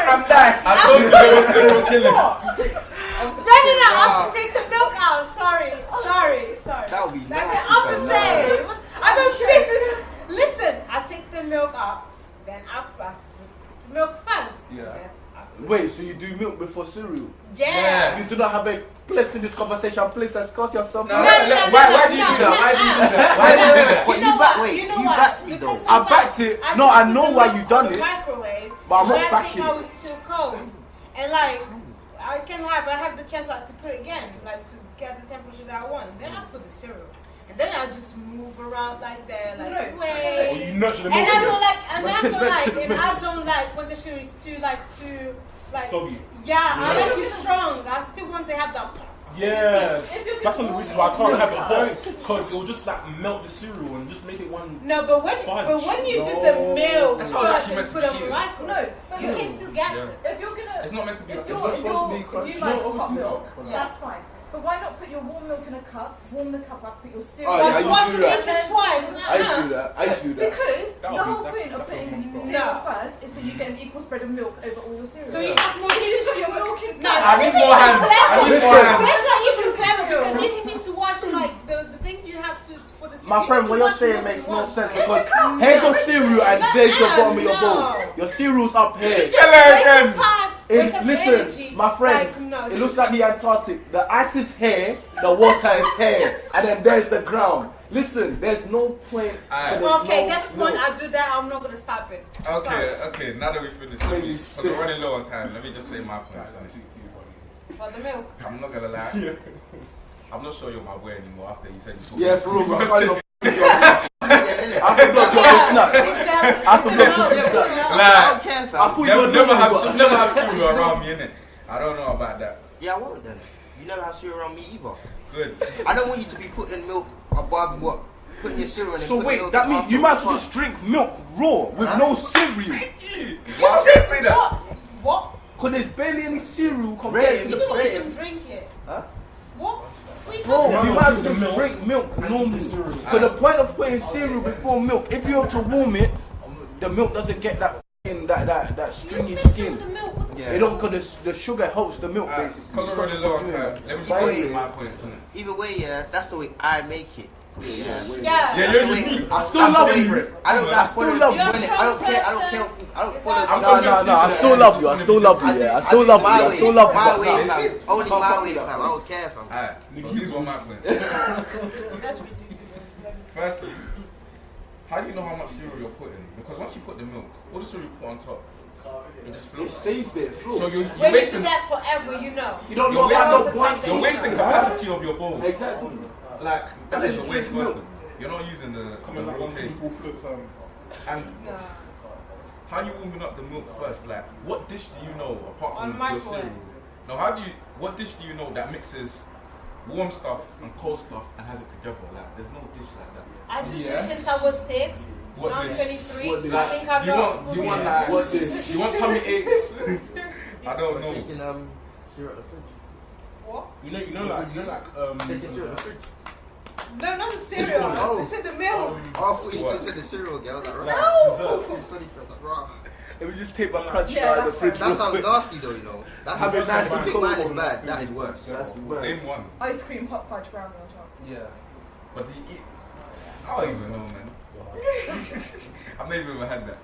I'm dying. I told you they were serial killers. No, I'll take the milk out. Sorry. That would be That's nasty. the fam. opposite. I don't think. Listen, I take the milk out, then I put the milk first. Yeah. Then I put Wait, so you do milk before cereal? yes. You do not have a place in this conversation. Please discuss yourself. No, why do you do that? Why do you do that? Why do you do that? But you backed me though. Because I backed it. sometimes No, I just know put the why milk you done on the it, Microwave, but I'm not I backing think I it. was too cold, and I have the chance to put it again, like to get the temperature that I want. Then I put the cereal, and then I just move around like that, like No. way. you nurture the And milk. I don't like, Nurture the milk. I don't like when the cereal is too Soggy. Yeah, I like it strong. I still want to have that. Yeah. If you That's can one of the warm reasons why I it, can't have it hot, because it will just like melt the cereal and just make it one. No, but when you do the milk, That's how it's first actually and meant to put be on the eaten. microwave. No, but You can still get it. if you're gonna, It's not meant to be. if It's you're, not if supposed to be you crunchy. like No, hot obviously milk, not. that's fine. But why not put your warm milk in a cup, warm the cup up, put your cereal. Oh, yeah, I But used wash to do the that. dishes twice. I used to do that. Because That the would be- whole that's- point of that's putting what I'm from. cereal first is that you get an equal spread of milk over all your cereal. So you have more If you dishes put your milk in No, I need this more ain't hands. clever. I need more Listen. hands. That's not even clever because you need to wash like the thing you have to for the cereal. My friend, what you're saying makes no sense because here's your cereal and there's the bottom of your bowl. Your cereal's up here. Tell her again. Listen, my friend, it looks like the Antarctic. The ice is here, the water is here, and then there's the ground. Listen, there's no point. Aye. Okay, that's one. I do that. I'm not gonna stop it. Okay. Now that we finished, because we're running low on time, let me just say my points. For the milk. I'm not gonna lie. I'm not sure you're my boy anymore after you said you told me. Yeah, for real, bro. I forgot your snap. I forgot your snap. I don't care, fam. I thought you were Never have cereal around me, innit? I don't know about that. Yeah, I won't then. You never have cereal around me either. Good. I don't want you to be putting milk above what? Putting your cereal in. So wait, that means you might as well just drink milk raw with no cereal. Why can't I say that? What? Because there's barely any cereal compared to You the don't price. even drink it. Huh? What? What are you Bro, talking you about? might as well just drink milk normally. Because the point of putting cereal before milk, if you have to warm it, the milk doesn't get that that stringy skin. Yeah. It don't, because the sugar helps the milk basically. Because we're running low on time, let me just By go the with way- my points, innit? Either way, yeah, that's the way I make it. Yeah. Yeah. Yeah, That's you're the way- unique. I'm still love the way- you. I don't I still love you. I don't care. I don't follow. No, I still love you. I still love you. Yeah, I still love you. I still love My you. way, fam. Only my way, fam. I don't care, fam. Alright, so these were my points. That's ridiculous. Firstly, how do you know how much cereal you're putting? Because once you put the milk, all the cereal you put on top, it just It floats. stays there, float. So you're When you do wasting, that forever, you know. You don't you're know about wasting, no points. you're wasting capacity of your bowl. Exactly. Like, that is a Drink waste milk. first of all. You're not using the real taste. And Nah. how are you warming up the milk first? Like, what dish do you know apart On from your microwave. cereal? No, what dish do you know that mixes warm stuff and cold stuff and has it together? Like, there's no dish like that. I do Yes. this since I was 6. What Now I'm this? 23. What this? I think I'm not. You want like What's this? You want tummy aches? I don't know. Taking cereal at the fridge. What? You know, like Taking cereal at the fridge. No, not the cereal. Oh. They said the milk. Oh, I thought you still said the cereal, girl. Like, right. No. It's funny for like, rah. Let me just take my crunch Yeah, out of the that's fridge. That real sounds quick. nasty though, you know. That's Have it nice if and you think mine is cold. bad, that is worse. That's bad. Name one. Ice cream hot fudge brownie on top. yeah. But do you eat? I don't even know, man. I've never even had that.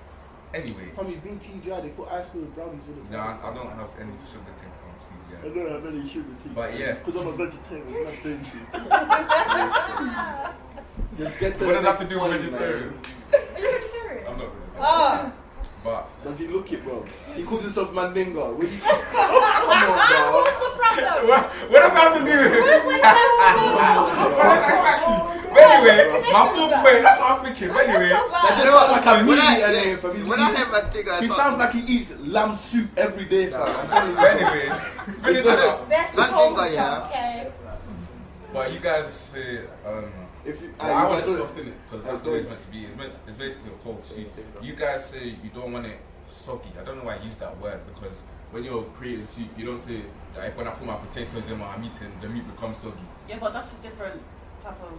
Anyway, From you've been TGI, they put ice cream and brownies in it. no, I don't have any sugar thing from CGI. I don't have any sugar tea. But yeah. Because I'm a vegetarian, not dainty. Just get to What the does that have to next do with point, vegetarian? Are you vegetarian? I'm not vegetarian. Oh. But Does he look it, bro? He calls himself Mandinga. What Come on, bro. What's the problem? what does that have to do with it? What's that? But anyway, my full point, that's what I'm thinking. But anyway, That just You know what? sounds like a When meat I- eater name, fam. When I hear my digger, He sounds like he eats lamb soup every day, fam. I'm telling you. but anyway, finish it up. That's That cold, thing, yeah. okay. But you guys say, If you, I want it you soft in it because that's the way it's meant to be. It's basically a cold soup. You guys say you don't want it soggy. I don't know why I use that word because when you're creating soup, you don't say that if when I put my potatoes in my meat and the meat becomes soggy. Yeah, but that's a different type of.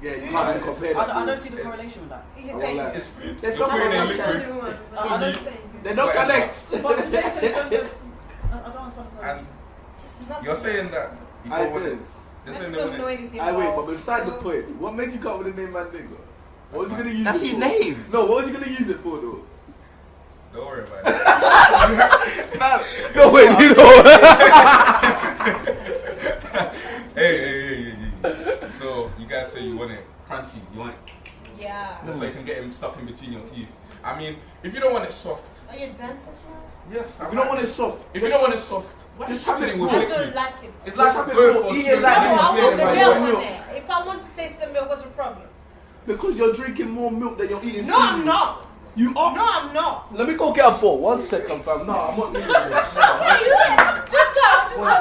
Yeah, you can't really compare that. I don't see the correlation with that. You I think- won't lie. It's food. There's You're no creating correlation. liquid. I don't Soggy. They don't Whatever. connect. But potatoes don't just. I don't understand the And It's not- you're saying that you I don't want it. did. They're I saying they don't want know it. anything I wait, about- but beside the point, what made you come up with the name Mandinga? What was he gonna use That's it his for? name. No, what was he gonna use it for though? Don't worry about it. No, wait, you know. Hey. So you guys say you want it crunchy. You want it Yeah. so you can get him stuck in between your teeth. I mean, if you don't want it soft, Are you a dentist now? yes. If you don't want it soft, If you don't want it soft, just have have it it with I liquid. don't like it. It's like have a it bird raw. for Eat it skin. like No, this. I want the Like milk milk. on it. If I want to taste the milk, what's the problem? because you're drinking more milk than you're eating. No, I'm not. You are. No, I'm not. Let me go get a bowl. 1 second, fam. No, I'm not eating this. Yeah, you just go.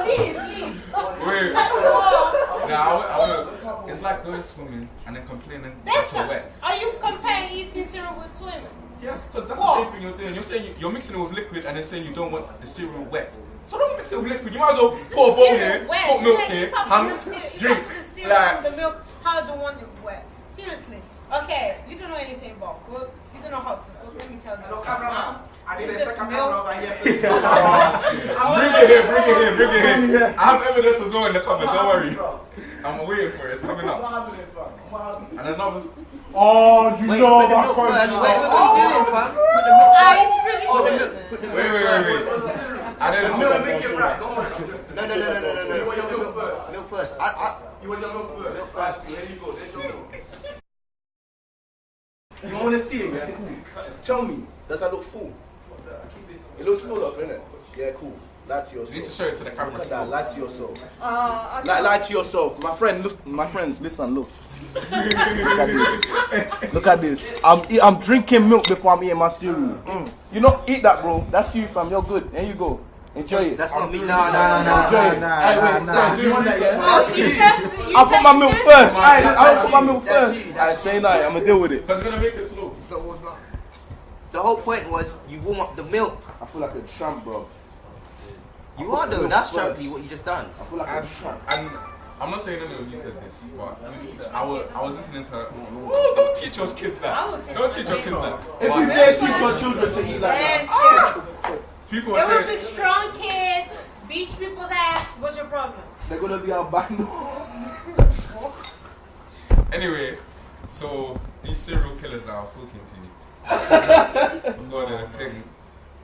Leave. Wait. Shut the door. Nah, it's like going swimming and then complaining That's that you're not. wet. Are you comparing eating cereal with swimming? Yes, because that's What? the same thing you're doing. You're saying you're mixing it with liquid and then saying you don't want the cereal wet. So don't mix it with liquid. You might as well put a bowl Cereal here, wet. put milk Like, here, if I put and the cereal, drink. If I put the cereal Like, and the milk, how I don't want it wet. Seriously. Okay, you don't know anything about milk. You don't know how to cook. Let me tell you. It's just milk. bring it here. I have evidence as well in the cupboard. Don't worry. I'm waiting for it. It's coming up. And another. Oh, you Wait, know put the about milk first. crunch. Wait, what are you doing, fam? Put the milk Ah, first. it's really Put the short. milk. Put the milk Wait. I didn't No, know. make it right. Don't worry. No. You want your milk first? Milk first. You want your milk first? Milk first. There you go. There's your milk. You want to see it? Yeah, cool. Tell me, does that look full? It looks full up, innit? Yeah, cool. Lie to yourself. You need to show it to the camera. Look at that. Lie to yourself. I Lie to yourself. My friend, look. My friends, listen. Look. Look at this. Look at this. I'm drinking milk before I'm eating my cereal. You know, eat that, bro. That's you, fam. You're good. There you go. Enjoy it. That's not me. No. Enjoy it. Do you want that? Yeah. That's you. I'll put my milk first. I'll put my milk That's first. you. Alright, say night. I'm gonna deal with it. Because it's going to make it slow. It's not warmed up. The whole point was you warm up the milk. I feel like a tramp, bro. You are though. That's trampy what you just done. I feel like a And, tramp. and I'm not saying any of you said this, but I was listening to. Oh, don't teach your kids I that. will teach Don't teach your kids them. that. If we But dare teach our children to eat like Yes, that, people There are will be saying. strong kids, beach people's ass. What's your problem? they're gonna be albino. Anyway, so these serial killers that I was talking to before the thing,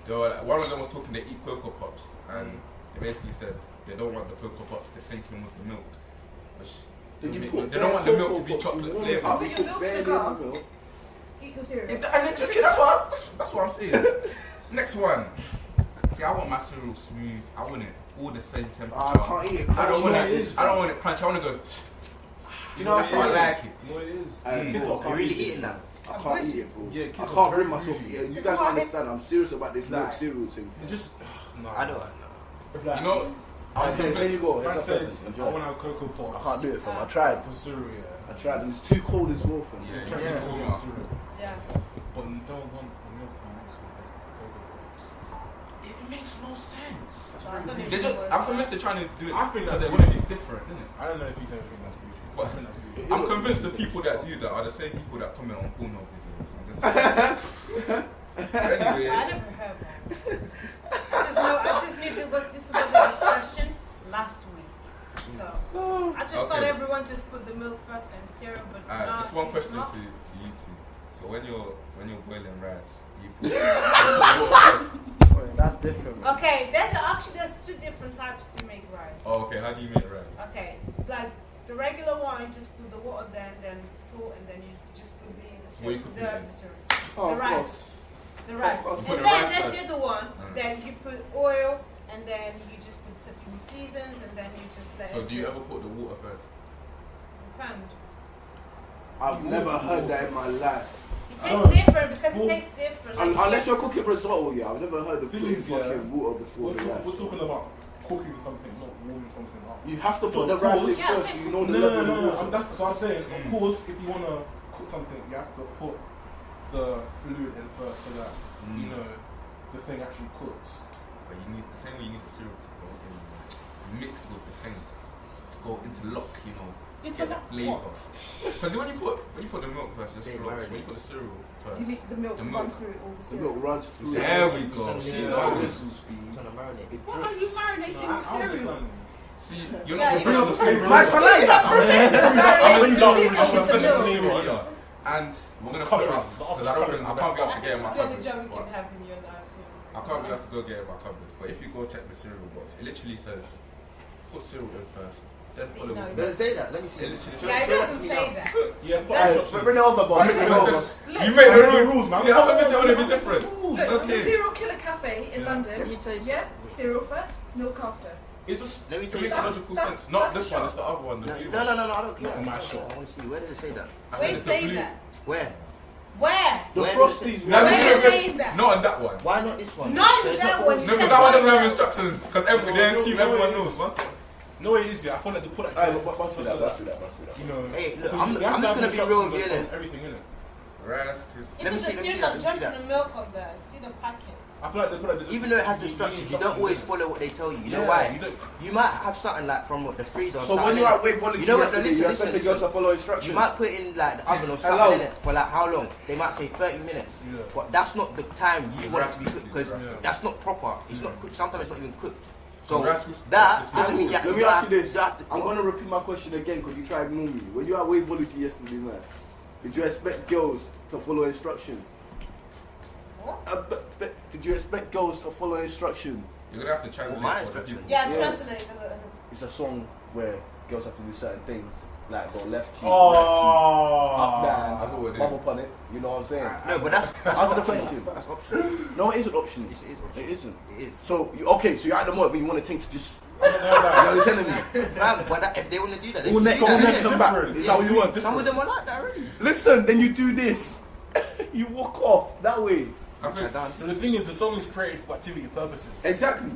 they were like, one of them was talking. They eat Cocoa Pops, and they basically said they don't want the Cocoa Pops to sink in with the milk. They don't want the milk to be chocolate flavored. Put your milk in the glass. Eat your cereal. And that's what I'm saying. Next one. See, I want my cereal smooth. I want it all the same temperature. I can't eat it. I don't want Crunchy. it. I don't want it crunch. I want to go. You know That's how I like it. You know what it is? Kids You're really eating that. I can't eat it, bro. Yeah, I kids can't are bring very myself to bougie. eat it. You guys understand? I'm serious about this milk Like- cereal thing. You just. No. I know. It's like, You know, I'm Okay, there you convinced. go. man Here's a said, person. I Enjoy. want to have Cocoa Pops. I can't do it, fam. I tried. For cereal, yeah. I tried. It's too cold as well, fam. Yeah, Can't you do can it warm with up. cereal. Yeah. But you don't want the milk to mix with the cocoa pops. It makes no sense. I'm I'm convinced they're trying to do it. I think because that's they want to be different, isn't it? I don't know if you don't think that's beautiful. But I think that's beautiful. I'm convinced the people that do that are the same people that comment on porno videos. Anyway, I never heard that. I just knew this was a discussion last week. So I just thought everyone just put the milk first and cereal, but just one question to you two. So when you're boiling rice, do you put? That's different. Man. okay, there's two different types to make rice. Oh, okay. How do you make rice? Okay, like the regular one, you just put the water there, and then salt, and then you just put What you cook it in? the cereal. Oh, The of rice. course. The rice. course. You put And the then rice there's first. the other one. Then you put oil, and then you just put a few seasons, and then you just let So it do you just ever put the water first? depend. I've never heard that in my life. It tastes different because it tastes different. Like Unless you're cooking risotto, yeah. I've never heard of Thing putting is, yeah, fucking water before the rice. We're talking about cooking something, not warming something up. You have to So put the of rice in course- first so you know the No, level no, of the water. So I'm saying, of course, if you want to cook something, you have to put the fluid in first so that you know the thing actually cooks. But you need the same way you need the cereal to go in, to mix with the thing, to go interlock, you know, get that flavour. Because when you put the milk first, it's floats. When you put the cereal first, You mean the milk runs through all the The cereal? milk runs through. there we go. Yeah. She Yeah. knows. Trying to marinate. It what are you marinating with I cereal? understand. See, you're Yeah, not professional cereal. Nice for like that. I'm a professional cereal eater, and we're gonna put it up because I can't be asked to get in my That's the only cupboard. job you But can have in your life. I can't be asked to go get in my cupboard. But if you go check the cereal box, it literally says put cereal in first, then follow No, with Does it say that? Let me see. It literally Show- Yeah, it show that doesn't to me say now. that. Yeah, Bring it over, boss. Bring it over. You make the rules, rules, man. See, how come they want to be different? Look, It's the okay. Cereal Killer Cafe in Yeah. London. Let me tell you Yeah, cereal first, milk after. It just Let me tell makes you logical that's- sense. Not that's this the one, shot. it's the other one. The No, blue no, one. no, no, I don't care. Not my shop. I want to see. Where does it say that? I said Where it's the say blue. that? Where? Where? The Where Frosties. No, Where no, is no, saying that? Not on that one. Why not this one? Not So it's that not one. all- No, because that one doesn't have instructions. Because they assume everyone knows. Once No, it is. Yeah, I feel like they put that. Alright, bust me that. You know. Hey, look, because I'm you have just to have gonna be real with you, instructions on innit? everything in it. Rice Krispies. Even the let me see cereals that, are let me see jumping that. the milk on there. See the packet. I feel like they put like Even though it has instructions, you don't always follow what they tell you. You know why? You You might have something like from what the freezer. or So when something, you're innit? at Wave Volunteer, You know what? yesterday, Listen, you listen, expected listen. girls to follow instructions. You might put in like the oven or Hello. something in it for like how long? They might say 30 minutes. Yeah. But that's not the time you want it to be cooked because Yeah. that's not proper. It's not cooked. Sometimes it's not even cooked. So Rice that Krispies- doesn't mean you Let me don't ask have- you this. you have to- I'm going to repeat my question again because you tried to ignore me. When you were at Wave Volunteer yesterday, man, did you expect girls to follow instruction? What? Did you expect girls to follow instruction? You're gonna have to translate my for the instructions. people. Yeah, Yeah. translate. It's a song where girls have to do certain things, like go left cheek, Oh. right cheek, up, I down, know what it bubble is. upon it. You know what I'm saying? No, but that's Answer the optional. question. That's optional. No, it isn't optional. Yes, it is optional. It isn't. It is. So, okay, so you're at the moment, but you want to think to just. I don't know that. You're telling me. Fam, but that, if they want to do that, they All can next, do all that. next, innit? come back. Different. Is that what you want? Some of them are like that already. Listen, then you do this. You walk off that way. I Which I think done. So the thing is, the song is created for activity purposes. Exactly.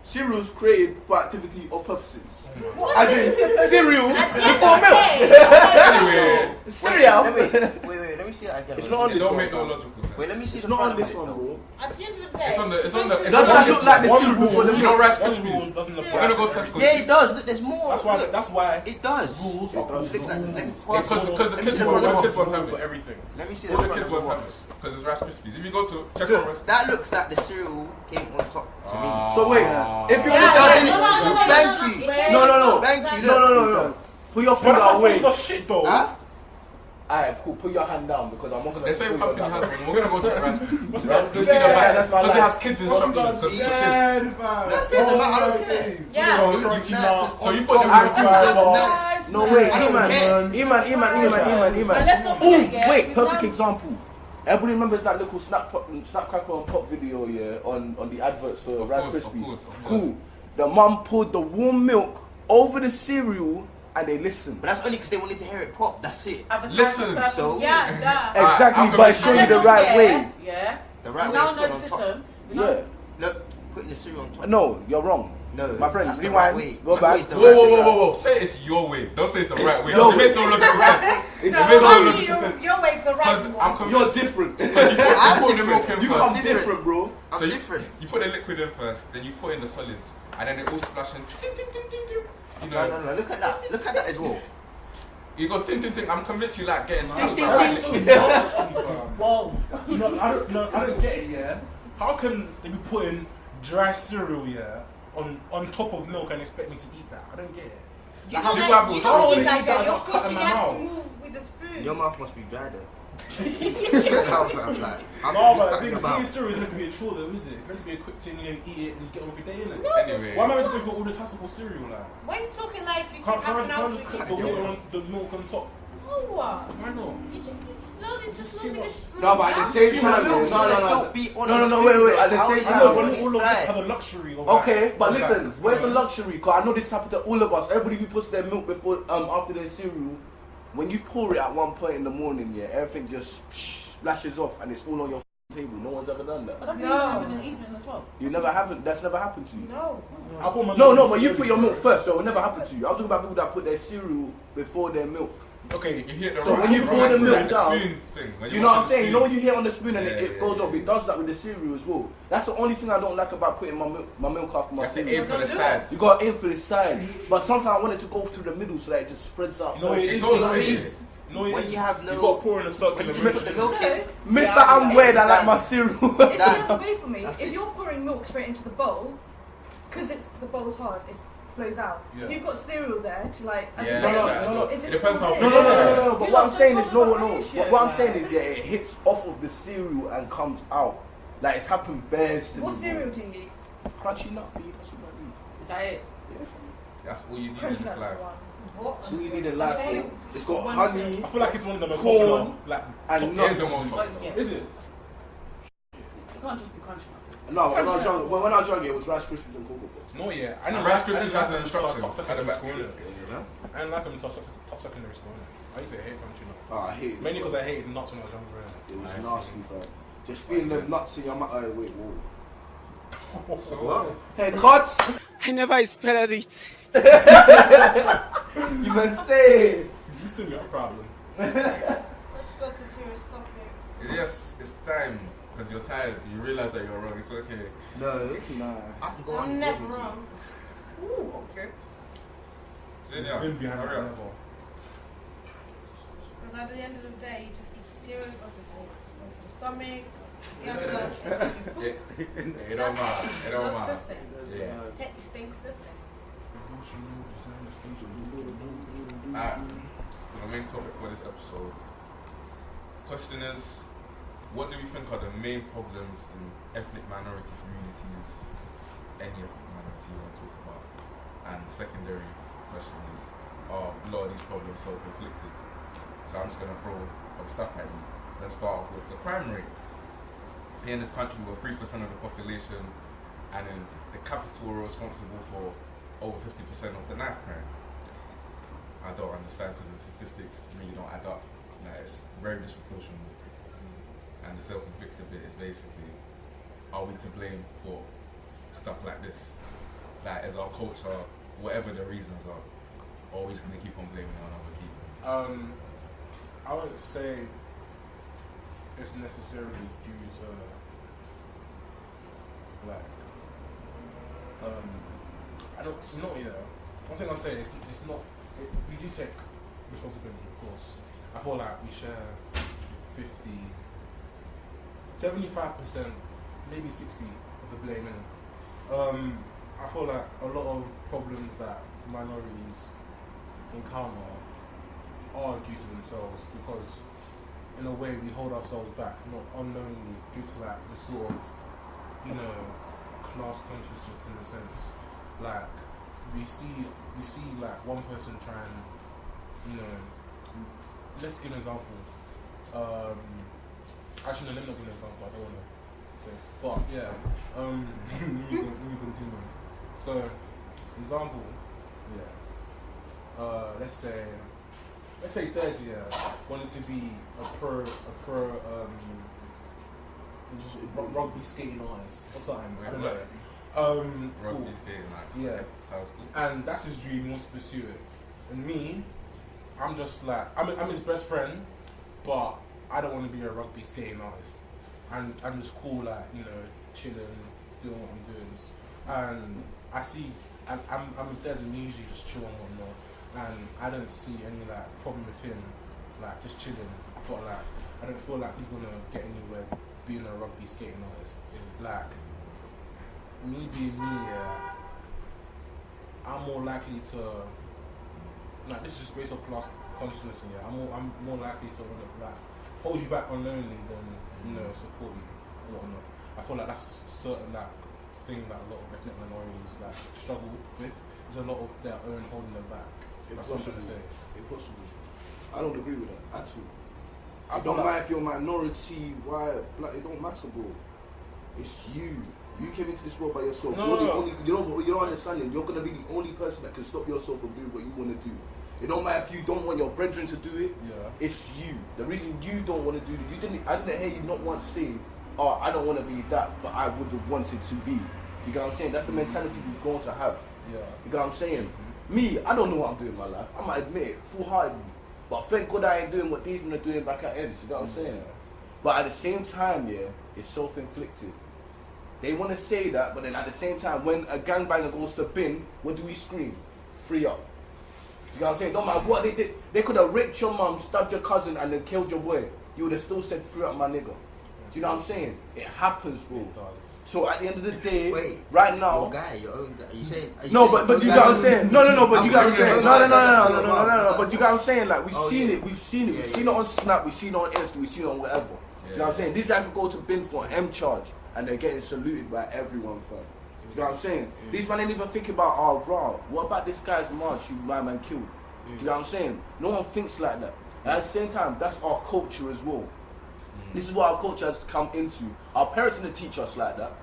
Cereals created for activity or purposes. What As is in it? cereal At the end for of the milk. day, anyway, Cereal. Wait, let me see that again. It's not on it this don't one. make no logical sense. Wait, let me see It's the not front on of this it, one, though. bro. At the end of the day, It's on the- it's on the- Does that look like the One cereal rule- before the You know milk? Rice one Krispies? rule doesn't apply. We're gonna go Tesco. Yeah, it does. Look, there's more. That's why. Look, That's why. it does. Rules It are does. Looks like. Let me Because pass the it. kids Let me see the want front the of kids the want box. to have for it. everything. Let me see All the the front kids of want the to have box. it because it's Rice Krispies. If you go to check out Rice Look, that looks like the cereal came on top to me. So wait, if you Yeah, want does, to innit? Thank you. No. Thank you. No. Put your finger But away. that's shit though. Huh? Alright, cool. Put your hand down because I'm not gonna. The same spoil company your has hand. one. We're gonna go check Rice Krispies. What's Right? that? You'll see the Yeah, back that's my because it life. has kids instructions. So it's for kids. That's it, man. I don't care. Yeah. So It looks you- nice. so you put them on in top. the It looks nice. No wait, I don't care. Eman. And let's not Oh forget, yeah, wait, we've perfect now- example. Everybody remembers that little snap crackle and pop video, yeah, on the adverts for Of Rice course, of Krispies. course, of course. Cool. The mum poured the warm milk over the cereal and they listened. But that's only because they wanted to hear it pop. That's it. Listen, so- Yeah, Exactly, I'm but gonna show you let's the not right forget, way. Yeah. The right We way now is know put the on top. system. Yeah. Look, putting the cereal on top. No, you're wrong. No, My friend, that's the rewind, right way. go That's back. always the Whoa, right whoa, way. whoa. Say it's your way. Don't say it's the right way. your It makes no logical sense. It's It makes no Only logical sense. your way is the right one. I'm convinced. You're different. I'm put the milk different. in You first. come different, bro. I'm So different. You put the liquid in first, then you put in the solids, and then it all splash and ting, ting, ting, ting, ting. You know, No. Look at that. Look at that as well. it goes ting, ting, ting. I'm convinced you like getting splashed by That's right so liquid. nasty, fam. Whoa. No, I don't get it, yeah. How can they be putting dry cereal, yeah, on top of milk and expect me to eat that? I don't get it. You How know, do you like, have you those? don't How eat would like you that. eat that? Of course, Cut in you my have to mouth. move with the spoon. Your mouth must be dry then. Straight out, fam. Like, I'm No, gonna be but cutting your eating mouth. cereal is meant to be a chore, though, is it? It's meant to be a quick thing, you know, eat it and get on with your day, innit? Anyway, Why am I meant to go through all this hassle for cereal, like? Why are you talking like you Can't take half an I hour just to cook eat? the water on the milk on top? No, Why not? you just eat slowly, just too slowly. much. Just No, but at the same See, time, the no, milk's no, gonna no. still be on No, the no, spoon, wait, at the though. same How time, is it I gonna know be all of us dry? have the luxury of Okay, but like, listen, where's the yeah. luxury? Because I know this happened to all of us. Everybody who puts their milk before, after their cereal, when you pour it at one point in the morning, yeah, everything just splashes off and it's all on your table. No one's ever done that. But that can No. happen in the evening as well. That's never happened to you. No. I put my No, milk but in you cereal, put your milk yeah. first, so it'll never happen to you. I'm talking about people that put their cereal before their milk. Okay, if you hit the So right- when you right pour the spoon, milk like the down, spoon thing, when You know what I'm wash the saying? You know spoon. when you hit on the spoon and Yeah, it goes yeah, off, it does that with the cereal as well. That's the only thing I don't like about putting my milk after You my have to cereal. aim for the Don't do sides. You got to aim for the sides, but sometimes I want it to go through the middle so that it just spreads out. You know what it It is? goes You know what like it this. is? You know what it When is? you have You no- got to pour in a certain When you amount. just put the milk in. Mr. I'm weird, I like my cereal. It's the That- other way for me. that's If it. you're pouring milk straight into the bowl, because the bowl's hard, it flows out. Yeah. If you've got cereal there to like, as Yeah, a base, no. it just It depends goes how in. No. But You're what I'm not saying so is bothered no. about ratio, What I'm like- saying is, yeah, it hits off of the cereal and comes out. Like it's happened bears to me. What bro. cereal do you eat? Crunchy nut, B. That's what I eat. Is that it? That's all you need in Crunchy this nuts life. the one. That's all you need in life, Okay. bro. It's got One honey I feel like it's one of the most Corn popular, like, and Here's nuts. the most Oh, yeah. is it? It can't just be crunchy. No, when I was young, it was Rice Krispies and Cocoa Pops. No, yeah. And Rice Krispies I has the didn't like them instructions until at the back. secondary school, Huh? I didn't like them until top secondary school. innit? I used to hate crunchy nuts. Oh, I hate it. Mainly because I hated nuts when I was younger. innit? It was I see. nasty, fam. Just feeling them nuts in your mouth. Wait, whoa. So What? Hey, cuts! I never expected it. You must say. You still got a problem. Let's go to serious topics. yes, it's time because you're tired. You realize that you're wrong. It's okay. No. Nah. I can go on. I'm if never you want me to. wrong. Ooh, okay. Junior, Been behind hurry that up. as well. Because at the end of the day, you just eat cereal, obviously. Goes to the stomach. You have to It don't matter. It don't looks the matter. same. Yeah. It stinks the same. Alright, the main topic for this episode. Question is, what do we think are the main problems in ethnic minority communities? Any ethnic minority you want to talk about? And the secondary question is, are a lot of these problems self-inflicted? So I'm just going to throw some stuff at you. Let's start off with the crime rate. Here in this country, we're 3% of the population, and in the capital, we're responsible for over 50% of the knife crime. I don't understand because the statistics really don't add up. Like, it's very disproportional. And the self-inflicted bit is basically, are we to blame for stuff like this? Like, as our culture, whatever the reasons are, always going to keep on blaming it on other people. I wouldn't say it's necessarily due to like I don't one thing I'll say is it's not we do take responsibility, of course. I feel like we share 75%, maybe 60% of the blame in it. I feel like a lot of problems that minorities encounter are due to themselves because in a way we hold ourselves back, not unknowingly, due to like the sort of, class consciousness in a sense. Like we see like one person trying, let's give an example. Actually no, let me not give an example, I don't wanna say. But yeah, let me continue. So, example, let's say Dezia wanted to be a pro rugby skating artist or something. I don't know. Rugby Cool. skating, like, Yeah. sounds cool. And that's his dream. He wants to pursue it. And me, I'm just like I'm his best friend, but I don't want to be a rugby skating artist, and I'm just cool, like, you know, chilling, doing what I'm doing, and I see, I'm with Des and usually just chill and whatnot, and I don't see any like problem with him, like just chilling, but like I don't feel like he's gonna get anywhere being a rugby skating artist. Like me being me, I'm more likely to, like, this is just based off class consciousness, yeah. I'm more likely to like hold you back unknowingly than, you know, support you or whatnot. I feel like that's certain like thing that a lot of ethnic minorities like struggle with. There's a lot of their own holding them back. That's what I'm trying to say. Impossible. I don't agree with that at all. I It don't matter if you're a minority, white, black, it don't matter, bro. It's you. You came into this world by yourself. No, you're the no. only, you don't understand it. You're gonna be the only person that can stop yourself from doing what you wanna do. It don't matter if you don't want your brethren to do it. Yeah. It's you. The reason you don't want to do it, I didn't hear you not once say, "Oh, I don't want to be that, but I would have wanted to be." You get what I'm saying? That's the mentality we've grown to have. Yeah. You get what I'm saying? Me, I don't know what I'm doing in my life. I might admit it full-heartedly, but thank God I ain't doing what these men are doing back at ends. You get what I'm saying? But at the same time, yeah, it's self-inflicted. They want to say that, but then at the same time, when a gangbanger goes to bin, what do we scream? Free up. You know what I'm saying? Don't matter what they did. They could have raped your mum, stabbed your cousin, and then killed your boy. You would have still said, free up my nigga. Do you know what I'm saying? It happens, bro. It does. So at the end of the day, Wait, right now... Your guy, your own guy. Are you saying... No, but you got what I'm saying. No, but you got what I'm saying. No. But you got what I'm saying. Like, we've seen it. We've seen it on Snap, we've seen it on Insta, we've seen it on whatever. You know what I'm saying? These guys could go to bin for an M charge, and they're getting saluted by everyone, fam. You know what I'm saying? These men ain't even thinking about, oh, raw. What about this guy's march who my man killed? Do you know what I'm saying? No one thinks like that. And at the same time, that's our culture as well. This is what our culture has come into. Our parents didn't teach us like that.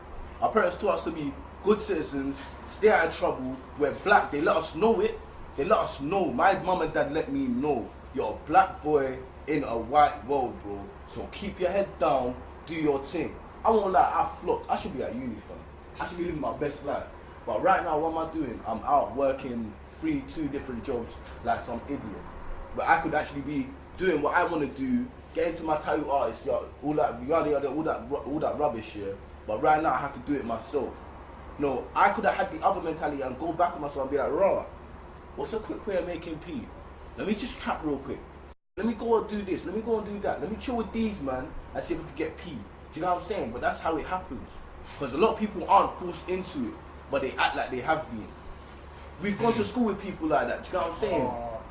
Our parents taught us to be good citizens, stay out of trouble. We're black. They let us know it. They let us know. My mum and dad let me know. You're a black boy in a white world, bro. So keep your head down, do your thing. I won't lie, I flopped. I should be at uni, fam. I should be living my best life. But right now, what am I doing? I'm out working 2 different jobs like some idiot. But I could actually be doing what I want to do, get into my tattoo artist, all that rubbish here. But right now, I have to do it myself. No, I could have had the other mentality and go back on myself and be like, raw, what's a quick way of making P? Let me just trap real quick. Let me go and do this. Let me go and do that. Let me chill with these, man, and see if we can get P. Do you know what I'm saying? But that's how it happens. Because a lot of people aren't forced into it, but they act like they have been. We've gone to school with people like that. Do you know what I'm saying?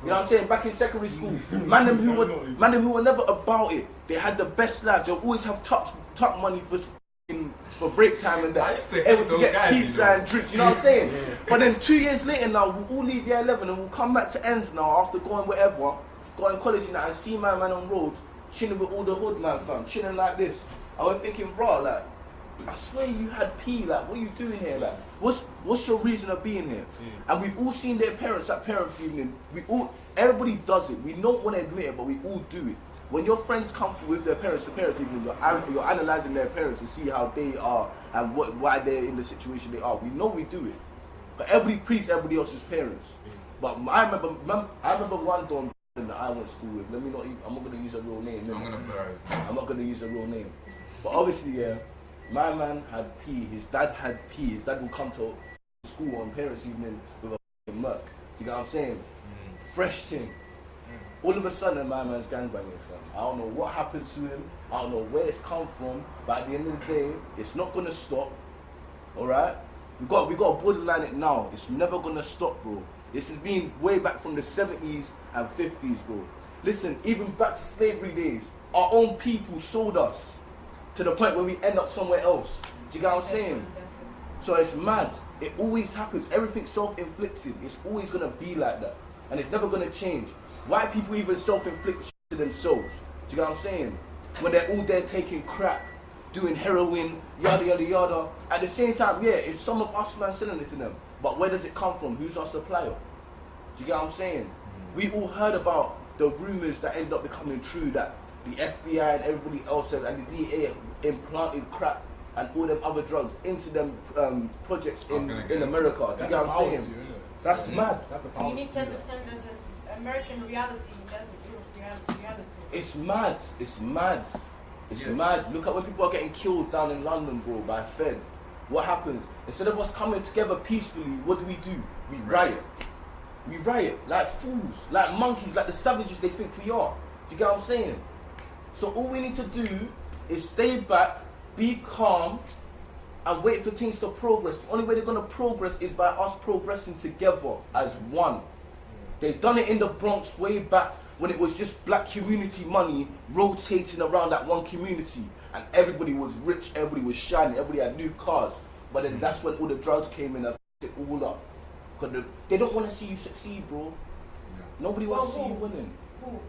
You know what I'm saying? Back in secondary school, man them who were never about it. They had the best life. They'll always have tuck money for break time and that. I used to able to those get guys, pizza and drinks. You know what I'm saying? But then 2 years later now, we'll all leave year 11 and we'll come back to ends now after going wherever, going college and that, and see my man on road chilling with all the hood man, fam, chilling like this. I was thinking, bro, like, I swear you had P, like, what are you doing here? Like, what's your reason of being here? And we've all seen their parents at parents' evening. Everybody does it. We don't want to admit it, but we all do it. When your friends come with their parents to parents' evening, you're analysing their parents to see how they are and why they're in the situation they are. We know we do it. But everybody pleases everybody else's parents. But I remember one Don that I went to school with. I'm not going to use a real name. I'm not going to use a real name. But obviously, yeah, my man had P. His dad had P. His dad would come to school on parents' evening with a Merc. You know what I'm saying? Fresh thing. All of a sudden, my man's gangbanging, fam. I don't know what happened to him. I don't know where it's come from. But at the end of the day, it's not gonna stop. All right? We got to borderline it now. It's never gonna stop, bro. This has been way back from the 70s and 50s, bro. Listen, even back to slavery days, our own people sold us to the point where we end up somewhere else. Do you get what I'm saying? So it's mad. It always happens. Everything's self-inflicted. It's always gonna be like that, and it's never gonna change. White people even self-inflict shit to themselves. Do you get what I'm saying? When they're all there taking crack, doing heroin, yada yada yada. At the same time, yeah, it's some of us man selling it to them. But where does it come from? Who's our supplier? Do you get what I'm saying? We all heard about the rumors that ended up becoming true, that the FBI and everybody else and the DEA implanted crack and all them other drugs into them projects in America. Do you get what I'm saying? That's mad. You need to understand there's an American reality, there's a Europe reality. It's mad. It's mad. It's mad. Look at when people are getting killed down in London, bro, by Fed. What happens? Instead of us coming together peacefully, what do? We riot. We riot like fools, like monkeys, like the savages they think we are. Do you get what I'm saying? So all we need to do is stay back, be calm, and wait for things to progress. The only way they're going to progress is by us progressing together as one. They've done it in the Bronx way back when it was just black community money rotating around that one community. And everybody was rich, everybody was shining, everybody had new cars. But then that's when all the drugs came in and f***ed it all up. Because they don't want to see you succeed, bro. Nobody wants to see you winning. Who?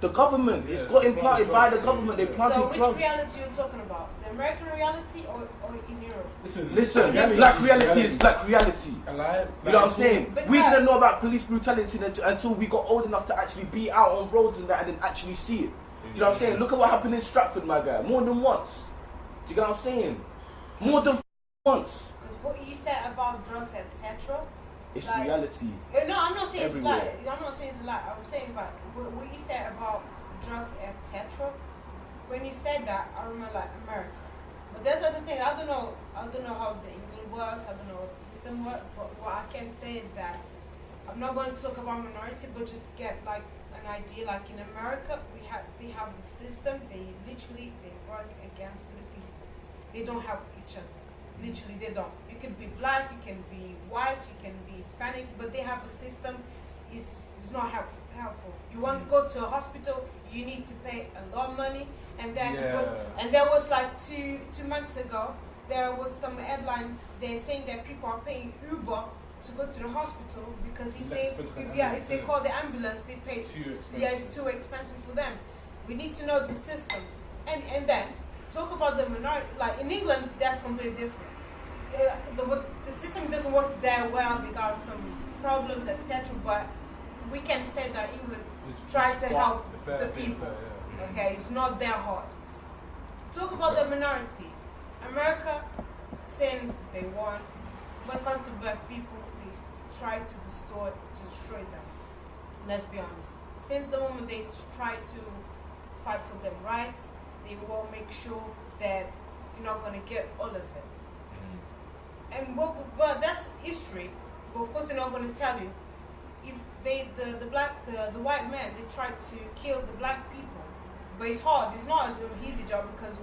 The government. It's got implanted by the government. They planted drugs. So which reality are you talking about? The American reality or in Europe? Listen, black reality is black reality. You know what I'm saying? We didn't know about police brutality until we got old enough to actually be out on roads and that and then actually see it. You know what I'm saying? Look at what happened in Stratford, my guy. More than once. Do you get what I'm saying? More than once. Because what you said about drugs, etc. It's like, reality. No, I'm not saying everywhere. It's lie. I'm not saying it's a lie. I'm saying that what you said about drugs, etc. When you said that, I remember like America. But there's other things. I don't know how the England works. I don't know how the system works. But what I can say is that I'm not going to talk about minority, but just get like an idea. Like in America, they have the system. They work against the people. They don't help each other. Literally, they don't. You can be black, you can be white, you can be Hispanic, but they have a system. It's not helpful. You want to go to a hospital, you need to pay a lot of money, and then there was like two months ago, there was some headline. They're saying that people are paying Uber to go to the hospital because if they call the ambulance, they pay. It's too expensive for them. We need to know the system, and then talk about the minority. Like in England, that's completely different. The system doesn't work that well. They got some problems, etc. But we can say that England tries to help the people. Okay, it's not that hard. Talk about the minority. America, since day one, when it comes to black people, they try to destroy them. Let's be honest. Since the moment they try to fight for their rights, they will make sure that you're not going to get all of it. And but that's history. But of course, they're not going to tell you. If the white men, they tried to kill the black people, but it's hard. It's not an easy job because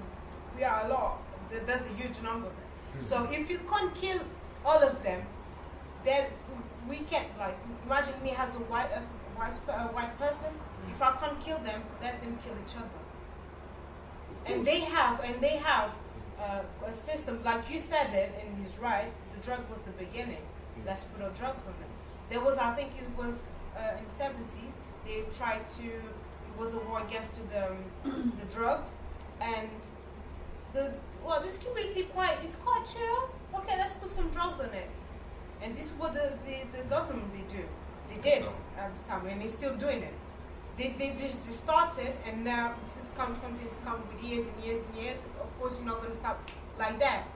we are a lot. There's a huge number there. So if you can't kill all of them, then we can't. Like imagine me as a white person. If I can't kill them, let them kill each other. And they have a system, like you said it, and he's right. The drug was the beginning. Let's put our drugs on them. There was, I think it was in the 70s. They tried to. It was a war against the drugs, and this community is quite chill. Okay, let's put some drugs on it. And this is what the government they did at the time, and they're still doing it. They just started, and now this is something that's come with years and years and years. Of course, you're not going to stop like that,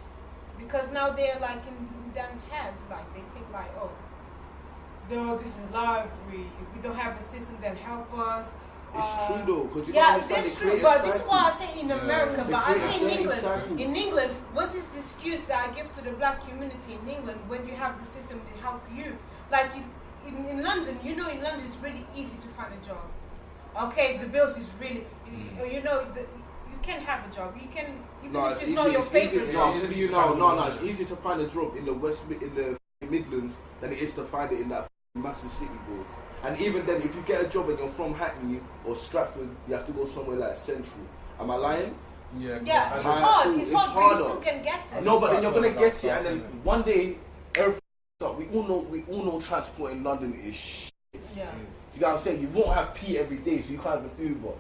because now they're like in their heads, like they think like, oh, no, this is life. We don't have a system that help us. It's true though, because that's true. But this is what I say in America. But I say in England. In England, what is the excuse that I give to the black community in England when you have the system to help you? Like in London, in London it's really easy to find a job. Okay, the bills is really, you can have a job. You can, even if it's not your favorite job. It's easier to find a job in the Midlands than it is to find it in that massive city, bro. And even then, if you get a job and you're from Hackney or Stratford, you have to go somewhere like Central. Am I lying? Yeah, it's hard. It's hard, but you still can get it. No, but then you're gonna get it, and then one day, everything up. We all know transport in London is shit. Yeah. You know what I'm saying? You won't have P every day, so you can't have an Uber.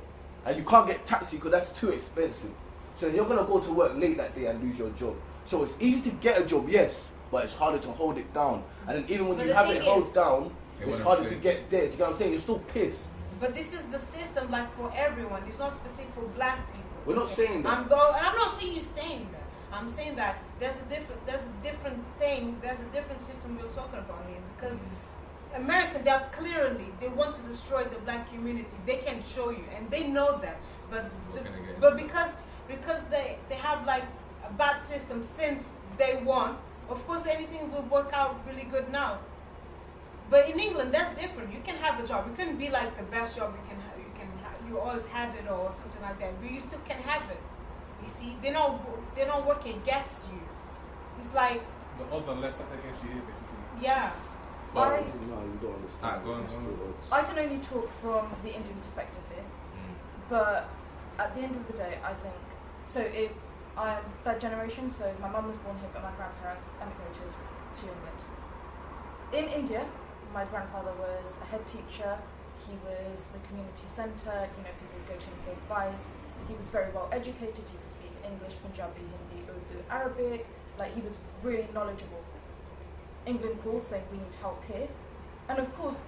And you can't get taxi because that's too expensive. So you're going to go to work late that day and lose your job. So it's easy to get a job, yes, but it's harder to hold it down. And then even when you have it held down, it's harder to get there. You know what I'm saying? You're still pissed. But this is the system like for everyone. It's not specific for black people. We're not saying that. I'm not saying you're saying that. I'm saying that there's a different thing. There's a different system you're talking about here. Because America, they want to destroy the black community. They can show you, and they know that. But because they have like a bad system since day one, of course anything will work out really good now. But in England, that's different. You can have a job. It couldn't be like the best job you always had it or something like that. But you still can have it. You see, they're not working against you. It's like the odds are less against you here, basically. Yeah. No, you don't understand. I can only talk from the Indian perspective here, but at the end of the day, I think I'm third generation. So my mum was born here, but my grandparents emigrated to England. In India, my grandfather was a head teacher. He was the community centre. People would go to him for advice. He was very well educated. He could speak English, Punjabi, Hindi, Urdu, Arabic. Like, he was really knowledgeable. England called saying we need help here. And of course,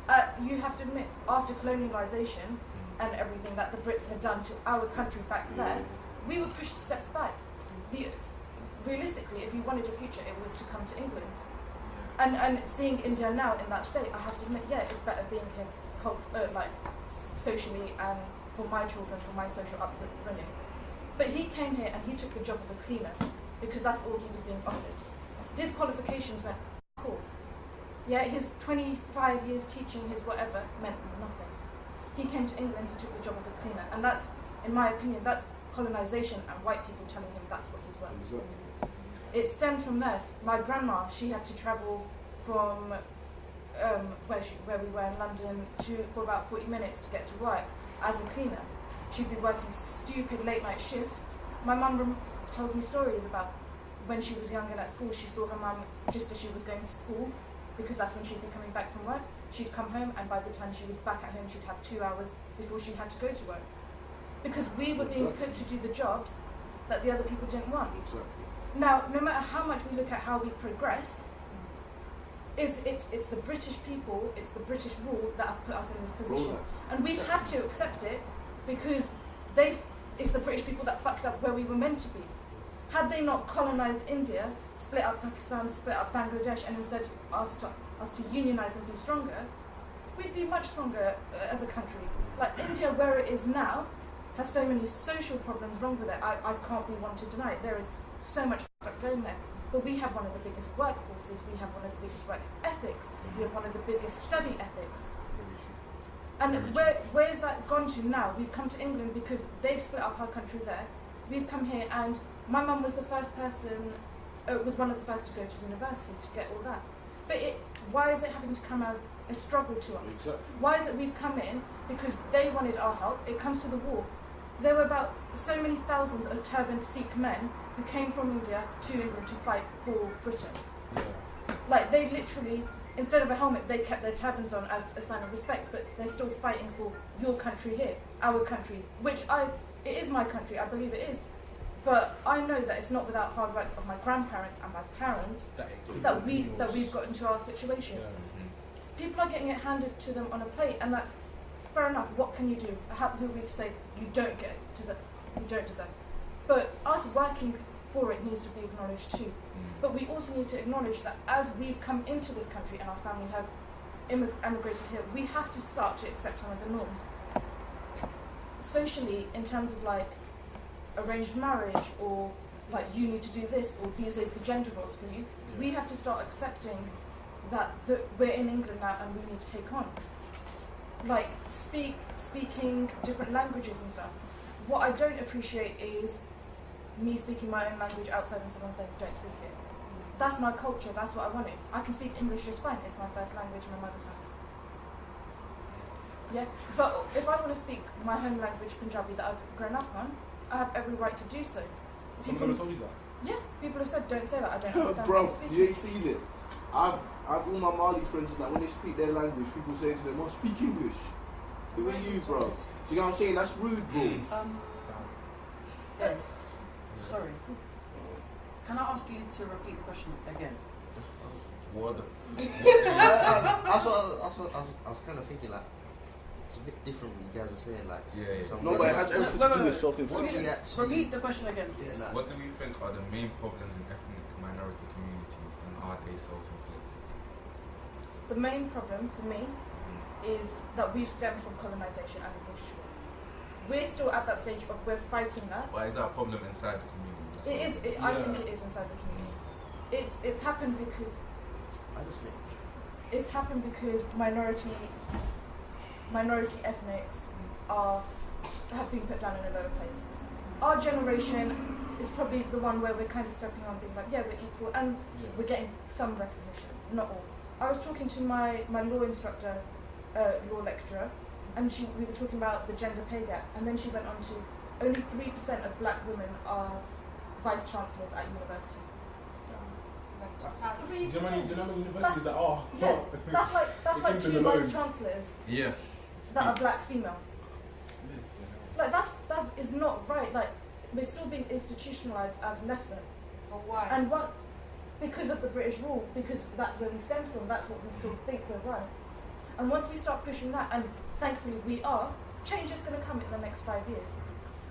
you have to admit, after colonialisation and everything that the Brits had done to our country back there, we were pushed steps back. Realistically, if you wanted a future, it was to come to England. And seeing India now in that state, I have to admit, it's better being here socially and for my children, for my social upbringing. But he came here and he took the job of a cleaner because that's all he was being offered. His qualifications went cool. Yeah, his 25 years teaching, his whatever, meant nothing. He came to England, he took the job of a cleaner. And that's, in my opinion, that's colonisation and white people telling him that's what he's worth. Exactly. It stemmed from there. My grandma, she had to travel from where we were in London for about 40 minutes to get to work as a cleaner. She'd be working stupid late night shifts. My mum tells me stories about when she was young and at school, she saw her mum just as she was going to school, because that's when she'd be coming back from work. She'd come home, and by the time she was back at home, she'd have 2 hours before she had to go to work. Because we were being put to do the jobs that the other people didn't want. Exactly. Now, no matter how much we look at how we've progressed, it's the British people, it's the British rule that have put us in this position. And we've had to accept it because it's the British people that fucked up where we were meant to be. Had they not colonised India, split up Pakistan, split up Bangladesh, and instead asked us to unionise and be stronger, we'd be much stronger as a country. Like, India, where it is now, has so many social problems wrong with it. I can't be one to deny it. There is so much stuff going there. But we have one of the biggest workforces, we have one of the biggest work ethics, we have one of the biggest study ethics. And where's that gone to now? We've come to England because they've split up our country there. We've come here, and my mum was was one of the first to go to university to get all that. But why is it having to come as a struggle to us? Exactly. Why is it we've come in because they wanted our help? It comes to the war. There were about so many thousands of turbaned Sikh men who came from India to England to fight for Britain. Yeah. Like, they literally, instead of a helmet, they kept their turbans on as a sign of respect, but they're still fighting for your country here, our country, which it is my country, I believe it is. But I know that it's not without hard work of my grandparents and my parents that we've got into our situation. Yeah. People are getting it handed to them on a plate, and that's fair enough. What can you do? Who are we to say you don't deserve? But us working for it needs to be acknowledged too. But we also need to acknowledge that as we've come into this country and our family have emigrated here, we have to start to accept some of the norms. Socially, in terms of like arranged marriage, or like you need to do this, or these are the gender roles for you, we have to start accepting that we're in England now and we need to take on. Like speaking different languages and stuff. What I don't appreciate is me speaking my own language outside and someone saying don't speak it. That's my culture, that's what I wanted. I can speak English just fine, it's my first language, my mother tongue. Yeah, but if I want to speak my home language, Punjabi, that I've grown up on, I have every right to do so. Someone ever told you that? Yeah, people have said don't say that, I don't understand Bro, what you're you ain't speaking. seen it. I've all my Mali friends, like, when they speak their language, people say to them, oh, speak English. They will use, bro. Do you know what I'm saying? That's rude, bro. Yes. Sorry. Can I ask you to repeat the question again? What? I was kind of thinking, like, it's a bit different what you guys are saying, like. No, but it has also to do with self-inflicted. Repeat the question again. Yeah, What do we think are the main problems in ethnic minority communities, and are they self-inflicted? the main problem for me is that we've stemmed from colonisation and the British rule. We're still at that stage of we're fighting that. Why is that a problem inside the community? It is. I think it is inside the community. It's happened because I just think it's happened because minority ethnics have been put down in a lower place. Our generation is probably the one where we're kind of stepping on, being like, yeah, we're equal, and we're getting some recognition, not all. I was talking to my law instructor, law lecturer, and we were talking about the gender pay gap, and then she went on to only 3% of black women are vice chancellors at universities. 3%. Do you know how many universities that are? Yeah, that's like 2 vice chancellors. Yeah. That are black female. Like that is not right. Like we're still being institutionalized as lesser. But why? And what? Because of the British rule. Because that's where we stem from. That's what we still think we're right. And once we start pushing that, and thankfully we are, change is going to come in the next 5 years.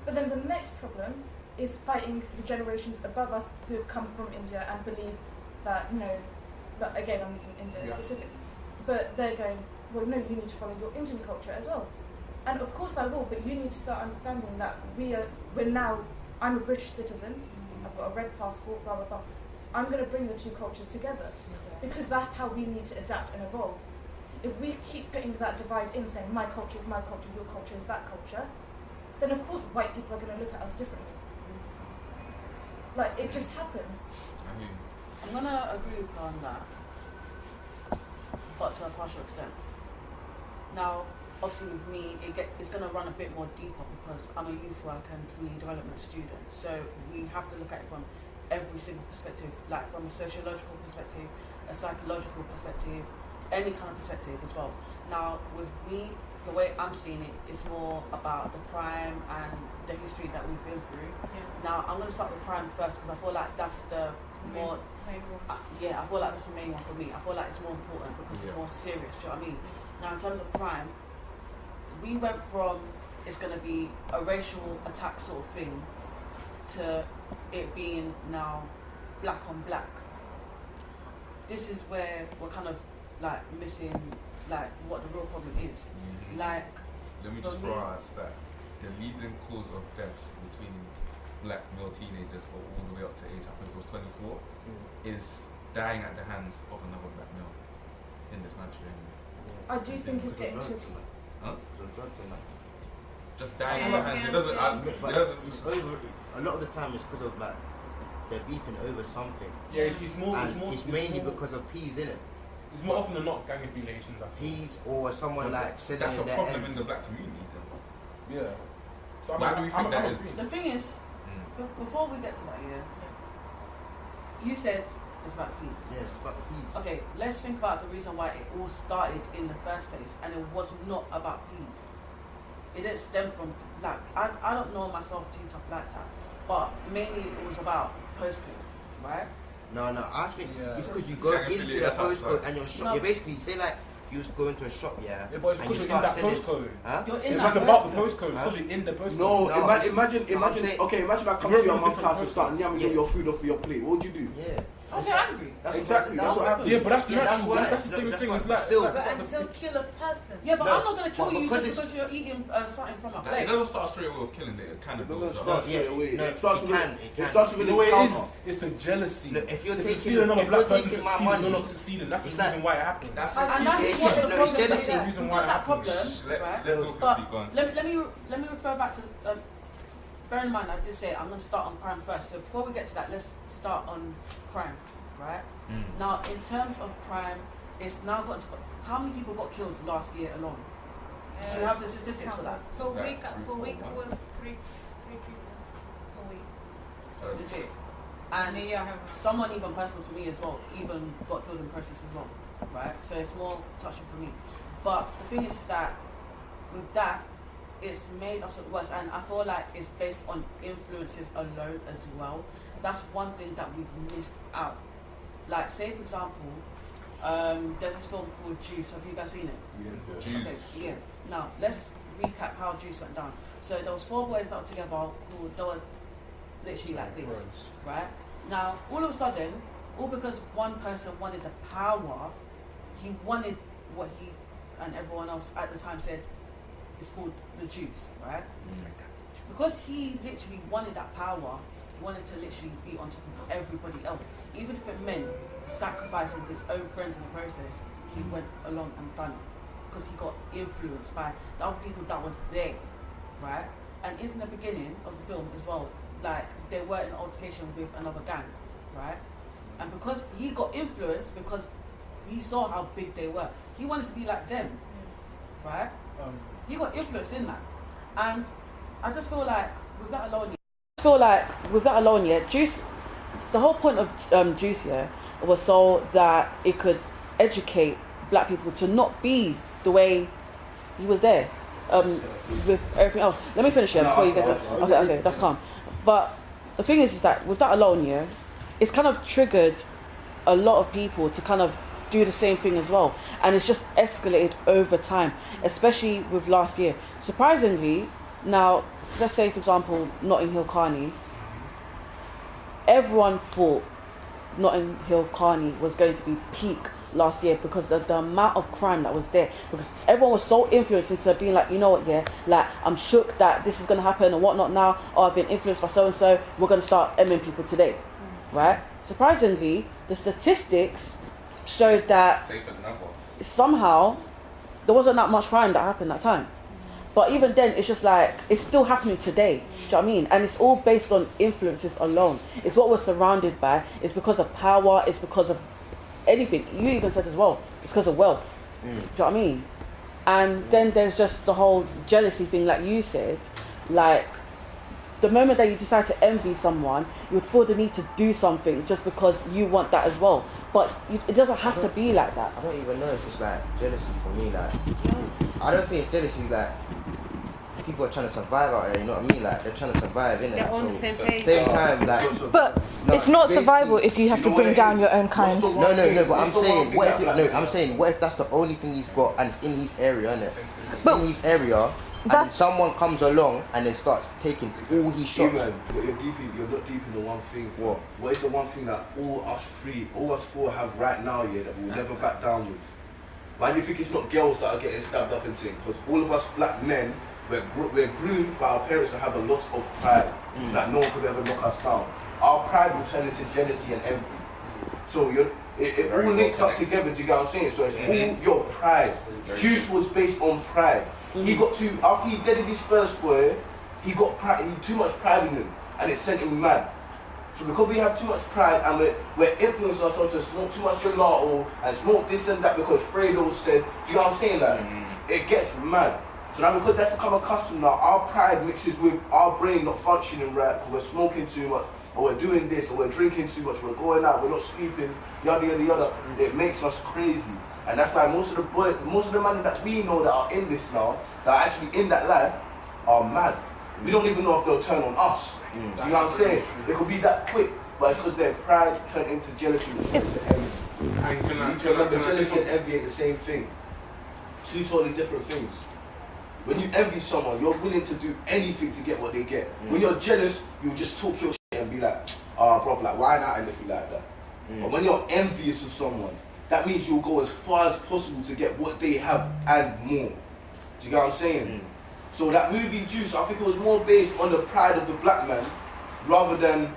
But then the next problem is fighting the generations above us who have come from India and believe that, you know, that again I'm using India specifics, but they're going, well, no, you need to follow your Indian culture as well. And of course I will, but you need to start understanding that we're now, I'm a British citizen, I've got a red passport, blah, blah, blah. I'm going to bring the two cultures together because that's how we need to adapt and evolve. If we keep putting that divide in, saying my culture is my culture, your culture is that culture, then of course white people are going to look at us differently. Like, it just happens. I'm going to agree with her on that, but to a partial extent. Now, obviously with me, it's going to run a bit more deeper because I'm a youth work and community development student. So we have to look at it from every single perspective, like from a sociological perspective, a psychological perspective, any kind of perspective as well. Now, with me, the way I'm seeing it is more about the crime and the history that we've been through. Now, I'm going to start with crime first because I feel like that's the more... I feel like that's the main one for me. I feel like it's more important because it's more serious, do you know what I mean? Now, in terms of crime, we went from it's going to be a racial attack sort of thing to it being now black on black. This is where we're kind of like missing like what the real problem is. Like, let me just throw out a stat. The leading cause of death between black male teenagers all the way up to age, I think it was 24, is dying at the hands of another black male in this country. I do think it's getting twisted. Just dying at the hands. It doesn't. It's over. A lot of the time, it's because of like they're beefing over something. Yeah, it's more. It's mainly because of peas, innit? It's more often than not gang affiliations. Peas or someone like sitting that's in a their problem ends. in the black community. Though. Yeah. So why do we think that is? The thing is, before we get to that, you said it's about peace. Yeah, it's about peace. Okay, let's think about the reason why it all started in the first place, and it was not about peace. It didn't stem from, like, I don't know myself too tough like that, but mainly it was about postcode, right? No, I think it's because you go into the postcode and you're shop. You basically say like you used to go into a shop, but and you start start selling. Postcode. Huh? You're in It's that about the postcode. postcode. It's because you're in the postcode. No, imagine. saying- Okay, imagine I come to your mum's house and start yamming your food off your plate. What would you do? Yeah. Okay, I'm angry. Exactly, that's what happened. Yeah, but that's Yeah, natural. that's That's the same that's thing. why- It's but like still- But until kill a person. Yeah, but No, I'm not going to kill but you because just it's- because you're eating something from a It plate. doesn't start straight away with killing it. It kind of It builds doesn't up. start straight away. No, It starts it with can. it starts with the an way it encounter. is the jealousy. Look, if you're It's taking- to see another if black you're person taking my succeeding, money, you're not succeeding. That's it's the reason like- why it happened. That's And that's Yeah, what it's the problem jealousy. is. Reason We've why got it that happens. problem, right? Let Lucas But speak on. let me refer back to. Bear in mind, I did say I'm going to start on crime first. So before we get to that, let's start on crime, right? Now, in terms of crime, it's now gotten to how many people got killed last year alone? Do you have the statistics for that? So Is that week 3, per 4 week months? was three people per week. So it's Legit. And Yeah, I have- someone even personal to me as well, even got killed in the process as well, right? So it's more touching for me. But the thing is that with that, it's made us look worse, and I feel like it's based on influences alone as well. That's one thing that we've missed out. Like, say for example, there's this film called Juice. Have you guys seen it? Yeah. Juice. Okay, yeah. Now let's recap how Juice went down. So there was 4 boys that were together called, they were literally like this, right? Now all of a sudden, all because one person wanted the power he wanted what he and everyone else at the time said is called the juice, right? Because he literally wanted that power, he wanted to literally be on top of everybody else. Even if it meant sacrificing his own friends in the process, he went along and done it. Because he got influenced by the other people that was there, right? And in the beginning of the film as well, like, they were in an altercation with another gang, right? And because he got influenced, because he saw how big they were, he wanted to be like them, right? He got influenced in that. And I just feel like with that alone, Juice, the whole point of Juice, was so that it could educate black people to not be the way he was there, with everything else. Let me finish here before you get to... Okay, that's calm. But the thing is that with that alone, it's kind of triggered a lot of people to kind of do the same thing as well, and it's just escalated over time, especially with last year. Surprisingly, now let's say for example Notting Hill Carney, everyone thought Notting Hill Carney was going to be peak last year because of the amount of crime that was there, because everyone was so influenced into being like, you know what, like, I'm shook that this is going to happen and whatnot now, I've been influenced by so and so, we're going to start Emming people today, right? Surprisingly, the statistics showed that somehow there wasn't that much crime that happened that time. But even then, it's just like, it's still happening today. Do you know what I mean? And it's all based on influences alone. It's what we're surrounded by. It's because of power. It's because of anything. You even said as well, it's because of wealth. Do you know what I mean? And then there's just the whole jealousy thing, like you said. Like, the moment that you decide to envy someone, you would feel the need to do something just because you want that as well. But it doesn't have to be like that. I don't even know if it's like jealousy for me. Like, I don't think it's jealousy. Like, people are trying to survive out there. You know what I mean? Like, they're trying to survive, innit? They're on the same page. Same time, like. But it's not survival if you have to bring down your own kind. No. But I'm saying, what if that's the only thing he's got and it's in his area, innit? It's in his area. And then someone comes along and then starts taking all his shots. Man, you're not deep in the one thing. What is the one thing that all us four have right now, that we'll never back down with? Why do you think it's not girls that are getting stabbed up and things? Because all of us black men, we're groomed by our parents to have a lot of pride. That no one could ever knock us down. Our pride will turn into jealousy and envy. So it all links up together, do you get what I'm saying? So it's all your pride. Juice was based on pride. He got after he deaded his first boy, he got too much pride in him, and it sent him mad. So because we have too much pride and we're influencing ourselves to smoke too much gelato and smoke this and that because Fredo said, do you know what I'm saying? Like, it gets mad. So now because that's become a custom now, our pride mixes with our brain not functioning right, because we're smoking too much, or we're doing this, or we're drinking too much, we're going out, we're not sleeping, yada yada yada. It makes us crazy. And that's why most of the men that we know that are in this now, that are actually in that life, are mad. We don't even know if they'll turn on us. You know what I'm saying? It could be that quick, but it's because their pride turned into jealousy, which turned into envy. You need to remember, jealousy and envy are the same thing. Two totally different things. When you envy someone, you're willing to do anything to get what they get. When you're jealous, you just talk your shit and be like, bro, like, why not anything like that? But when you're envious of someone, that means you'll go as far as possible to get what they have and more. Do you get what I'm saying? So that movie Juice, I think it was more based on the pride of the black man rather than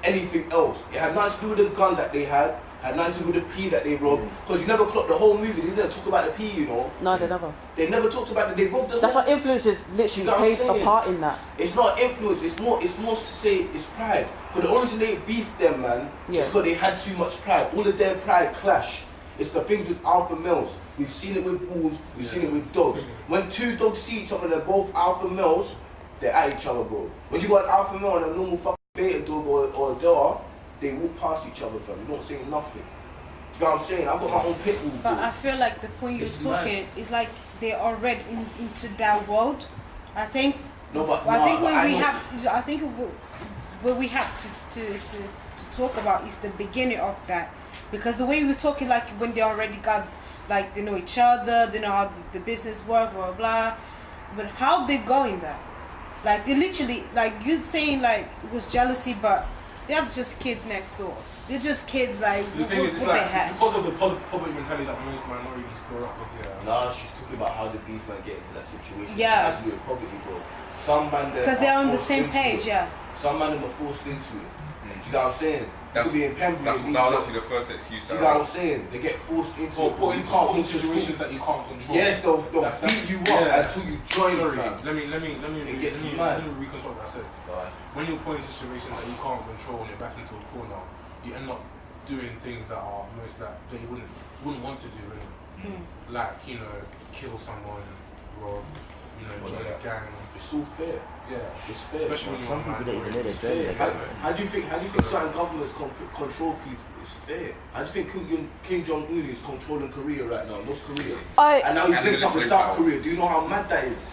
anything else. It had nothing to do with the gun that they had nothing to do with the P that they robbed. Because you never clocked the whole movie, they didn't talk about the P, you know. No, they never. They never talked about it, they robbed the... That's why influences literally plays a part in that. It's not influence, it's more to say it's pride. Because the only reason they beefed them, man, is because they had too much pride. All of their pride clash. It's the things with alpha males. We've seen it with wolves, we've seen it with dogs. When two dogs see each other and they're both alpha males, they're at each other, bro. When you got an alpha male and a normal fucking beta dog or a dog, they walk past each other, fam. You're not saying nothing. Do you know what I'm saying? I've got my own pit bull. But I feel like the point you're talking is like they're already into that world. I think. I think what we have to talk about is the beginning of that. Because the way we're talking, like when they already got, like they know each other, they know how the business works, blah, blah, blah. But how they go in that? Like they literally, like you're saying like it was jealousy, but they're just kids next door. They're just kids like The thing is, it's what they like, have. because of the poverty mentality that most minorities grow up with here. Nah, she's talking about how did these men get into that situation. Yeah. It has to do with poverty, bro. Some man Because they're on the same page, yeah. Some man are forced into it. Do you get what I'm saying? That was actually the first excuse. Do you get what I'm saying? They get forced into it. Put in situations that you can't control. Yes, they'll beat you up until you join. Sorry, fam. let me reconstruct what I said. Right. When you're put in situations that you can't control and you're backed into a corner, you end up doing things that are most that you wouldn't want to do, really. Like, you know, kill someone, rob, you know, join a gang. It's all fair. Yeah, it's fair. Especially when Some you're people don't even know they're fair. dirty. How do you think certain governments control people? It's fair. How do you think Kim Jong-un is controlling Korea right now, North Korea? And now he's linked up with South Korea. Do you know how mad that is?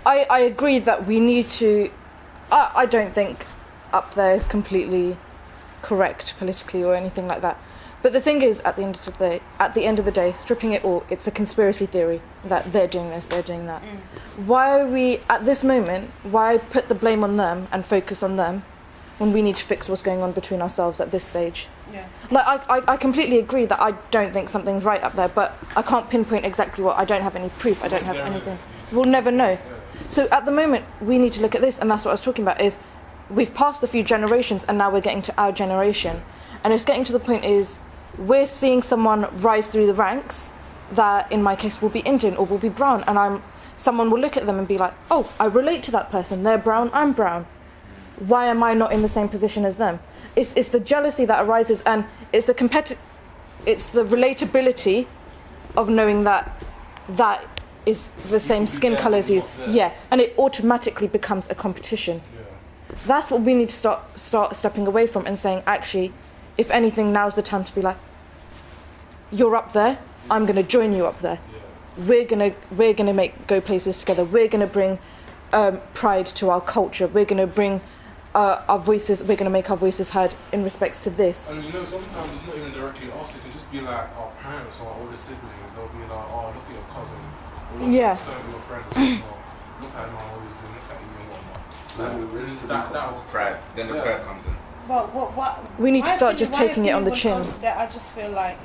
I agree that we need to. I don't think up there is completely correct politically or anything like that. But the thing is, at the end of the day, stripping it all, it's a conspiracy theory that they're doing this, they're doing that. Why are we, at this moment, why put the blame on them and focus on them when we need to fix what's going on between ourselves at this stage? Yeah. Like, I completely agree that I don't think something's right up there, but I can't pinpoint exactly what. I don't have any proof, I don't have anything. We'll never know. So at the moment, we need to look at this, and that's what I was talking about, is we've passed a few generations, and now we're getting to our generation. And it's getting to the point is, we're seeing someone rise through the ranks that, in my case, will be Indian or will be brown, and someone will look at them and be like, oh, I relate to that person. They're brown, I'm brown. Why am I not in the same position as them? It's the jealousy that arises, and it's the relatability of knowing that is the same skin colour as you. Yeah, and it automatically becomes a competition. That's what we need to start stepping away from and saying, actually, if anything, now's the time to be like, you're up there, I'm going to join you up there. We're gonna go places together. We're gonna bring pride to our culture. We're gonna bring our voices. We're gonna make our voices heard in respects to this. And you know, sometimes it's not even directly us. It can just be like our parents or our older siblings. They'll be like, oh, look at your cousin. Or look at some of your friends. Look at my always doing. Look at you and whatnot. Then the pride comes in. What we need to start just taking it on the chin. That I just feel like,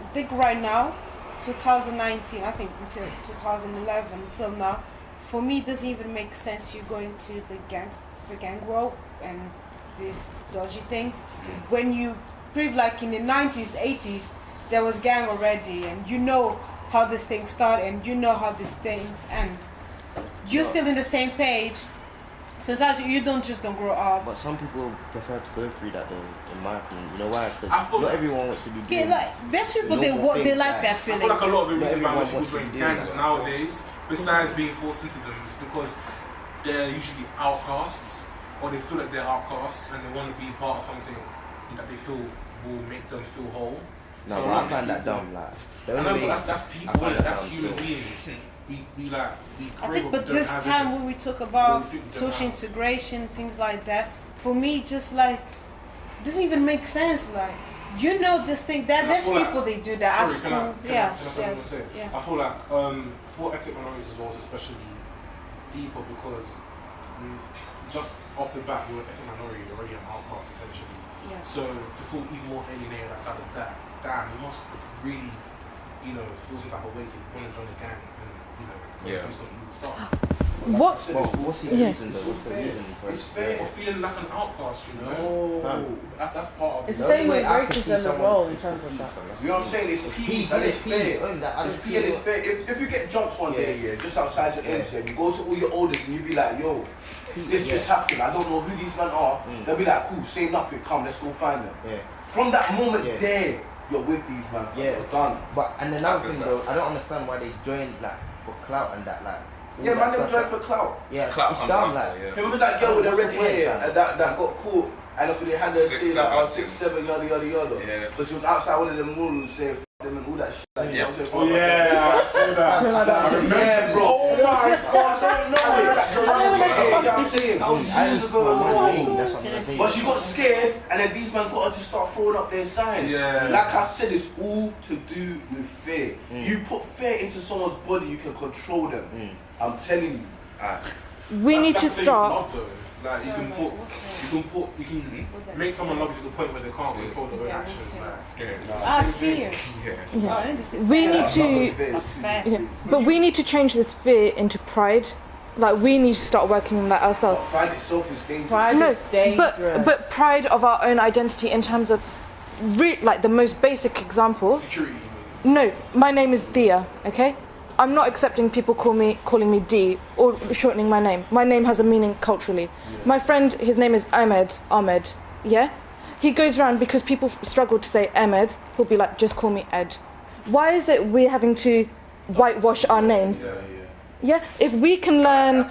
I think right now, 2019, I think until 2011, until now, for me, it doesn't even make sense you going to the gang world and these dodgy things. When you prove like in the 90s, 80s, there was gang already, and you know how this thing started, and you know how these things end. You're still in the same page. Sometimes you don't grow up. But some people prefer to go through that though, in my opinion. You know why? Because not everyone wants to be doing. Yeah, like there's people they like that feeling. I feel like a lot of the reason why people join gangs nowadays, besides being forced into them, is because they're usually outcasts, or they feel like they're outcasts and they want to be part of something that they feel will make them feel whole. No, so but I find that dumb. Like, that's people. That's human beings. I think, but this time when we talk about social integration, things like that, for me, just like, doesn't even make sense. Like, you know this thing, that there's people they do that at school. I feel like for ethnic minorities as well, especially deeper because just off the bat, you're an ethnic minority, you're already an outcast essentially. Yeah. So to feel even more alienated outside of that, damn, you must really, feel some type of way to want to join a gang. What's the reason though? What's the reason for it? It's fair. Feeling like an outcast, that's part of it. It's the same with racism as well in terms of that. You know what I'm saying? It's peace and it's fair. It's fair. If you get jumped one day, just outside your ends, you go to all your elders and you be like, yo, this just happened. I don't know who these men are. They'll be like, cool, say nothing, come, let's go find them. From that moment there, you're with these men. You're done. But and another thing though, I don't understand why they join for clout and that like. Yeah, man, they drive for clout. Yeah, clout it's dumb like. Remember that girl with the red hair and that got caught and after they had her say like 6, 7, yada yada yada. Yeah. But she was outside one of them malls saying f them and all that shit. Like, I saw that. Yeah, bro. Oh my gosh, I don't know it. I'm saying, that was years ago as well. But she got scared and then these men got her to start throwing up their signs. Yeah. Like I said, it's all to do with fear. You put fear into someone's body, you can control them. I'm telling you. We need to start. Like you can make someone love you to the point where they can't control their own actions. Like scary. Fear. Yeah. I understand. We need to, but we need to change this fear into pride. Like we need to start working on that ourselves. Pride itself is dangerous. But pride of our own identity in terms of, like the most basic example. Security. No, my name is Thea. Okay, I'm not accepting people calling me D or shortening my name. My name has a meaning culturally. Yeah. My friend, his name is Ahmed. Yeah, he goes around because people struggle to say Ahmed. He'll be like, just call me Ed. Why is it we're having to whitewash our names? Yeah, if we can learn,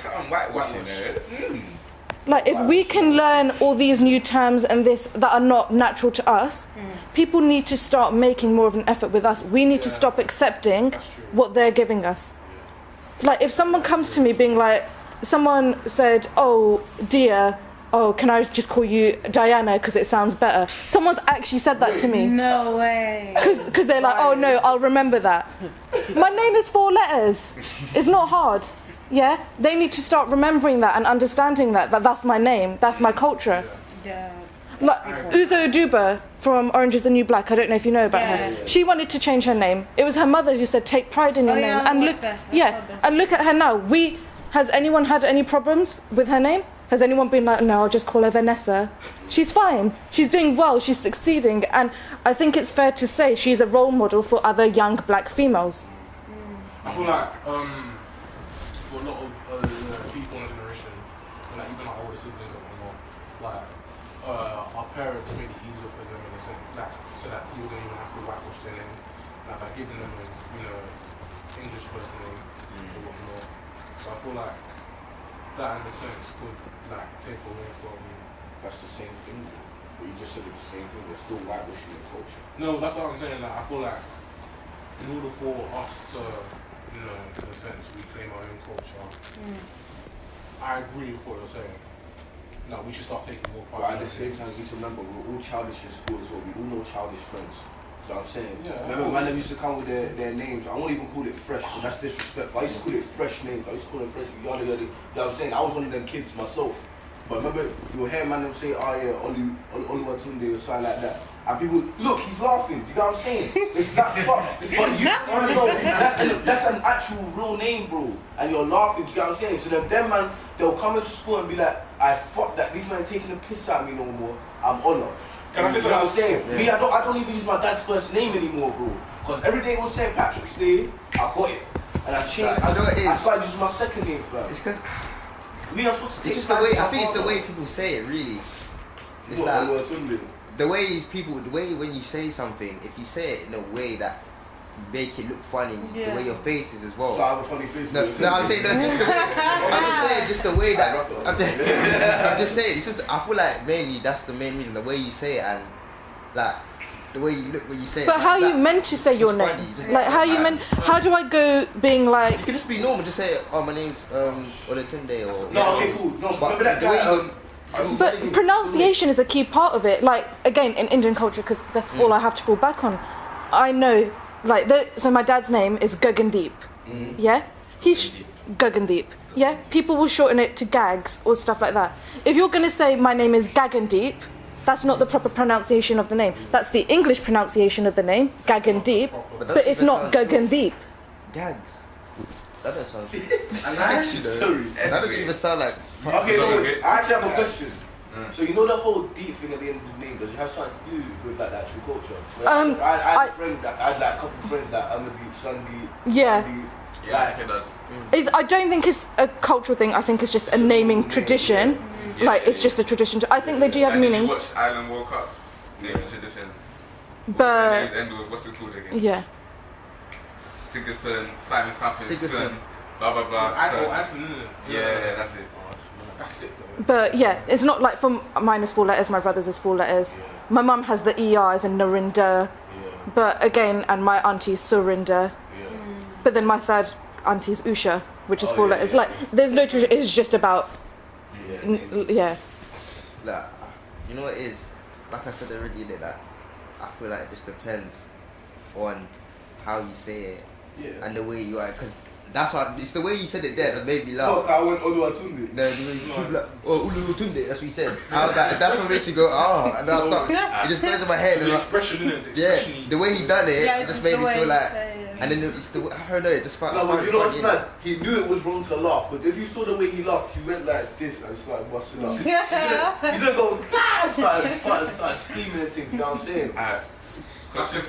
like if we can learn all these new terms and this that are not natural to us, people need to start making more of an effort with us. We need to stop accepting what they're giving us. Like if someone comes to me being like, someone said, oh dear, oh can I just call you Diana because it sounds better. Someone's actually said that to me. No way. Because they're like, oh no, I'll remember that. My name is 4 letters. It's not hard. Yeah, they need to start remembering that and understanding that that's my name, that's my culture. Yeah. Like Uzo Aduba from Orange is the New Black, I don't know if you know about her. She wanted to change her name. It was her mother who said take pride in your name. And look, and look at her now. Has anyone had any problems with her name? Has anyone been like, no, I'll just call her Vanessa? She's fine. She's doing well. She's succeeding. And I think it's fair to say she's a role model for other young black females. I feel like for a lot of people in the generation, like even our older siblings and whatnot, like our parents made it easier for them in a sense, like so that people don't even have to whitewash their name, like by giving them a English first name or whatnot. So I feel like that in a sense could like take away from. That's the same thing. But you just said it's the same thing. They're still whitewashing the culture. No, that's what I'm saying. Like I feel like in order for us to, in a sense, reclaim our own culture, I agree with what you're saying. No, we should start taking more part. But at the same time, we need to remember we're all childish in school as well. We all know childish friends. So I'm saying, remember man used to come with their names. I won't even call it fresh because that's disrespectful. I used to call it fresh names. I used to call it fresh yada yada. You know what I'm saying? I was one of them kids myself. But remember, you will hear man them say, oh yeah, Oluwatunde or something like that. And people, look, he's laughing. Do you know what I'm saying? It's that fuck. But you, no, that's an actual real name, bro. And you're laughing. Do you know what I'm saying? So them man, they'll come into school and be like, I fuck that. These men taking a piss at me no more. I'm Ola. Can I say what I'm saying? Yeah. Me, I don't even use my dad's first name anymore, bro. Because every day it was St. Patrick's Day, I got it. And I changed. I started using my second name for that. It's because me, I'm supposed to take it's just the way. I think it's the way people say it. Really, it's like the way when you say something, if you say it in a way that you make it look funny, the way your face is as well. So I have a funny face. No, I'm saying just the way that. I'm just saying. It's just. I feel like mainly that's the main reason. The way you say it and like the way you look when you say it. But how you meant to say your name? Like how you meant? How do I go being like? You can just be normal. Just say, oh, my name's Olatunde or. No, okay, cool. No, but that guy. But pronunciation is a key part of it. Like again, in Indian culture, because that's all I have to fall back on. I know, like, so my dad's name is Gagandeep. Yeah, he's Gagandeep. Yeah, people will shorten it to Gags or stuff like that. If you're gonna say my name is Gagandeep, that's not the proper pronunciation of the name. That's the English pronunciation of the name, Gagandeep, but it's not Gagandeep. Gags. That doesn't sound. Sorry. That doesn't even sound like. Okay, no, I actually have a question. So you know the whole deep thing at the end of the name, does it have something to do with like the actual culture? I had a friend that I had like a couple of friends that Amadeep, Sundeep. Yeah. Yeah, it does. I don't think it's a cultural thing. I think it's just a naming tradition. It's just a tradition. I think they do have meanings. Did you watch Island World Cup? Naming traditions. But the names end with, what's it called again? Yeah. Sigerson, Simon something, son, blah blah blah. Yeah, that's it. That's it. But yeah, it's not like from mine is 4 letters, my brother's is 4 letters. Yeah. My mum has the ER as in Narinda. Yeah. But again, and my auntie is Surinda. Yeah. But then my third auntie is Usha, which is 4 letters. Like, there's no tradition, it's just about. Yeah. Like, you know what it is? Like I said already, that I feel like it just depends on how you say it and the way you are. Because That's why, it's the way you said it there that made me laugh. I went Oluwatunde. No, Ulutunde, that's what you said. I was like, that's what makes you go, oh, and then I start, it just goes in my head. The expression, innit? Yeah, the way he done it, Yeah, it just made me feel like, and then it's the, I don't know, it just felt No, but you know what's funny, mad? He knew it was wrong to laugh, but if you saw the way he laughed, he went like this and started busting up. He didn't go, started screaming and things, you know what I'm saying? Let's just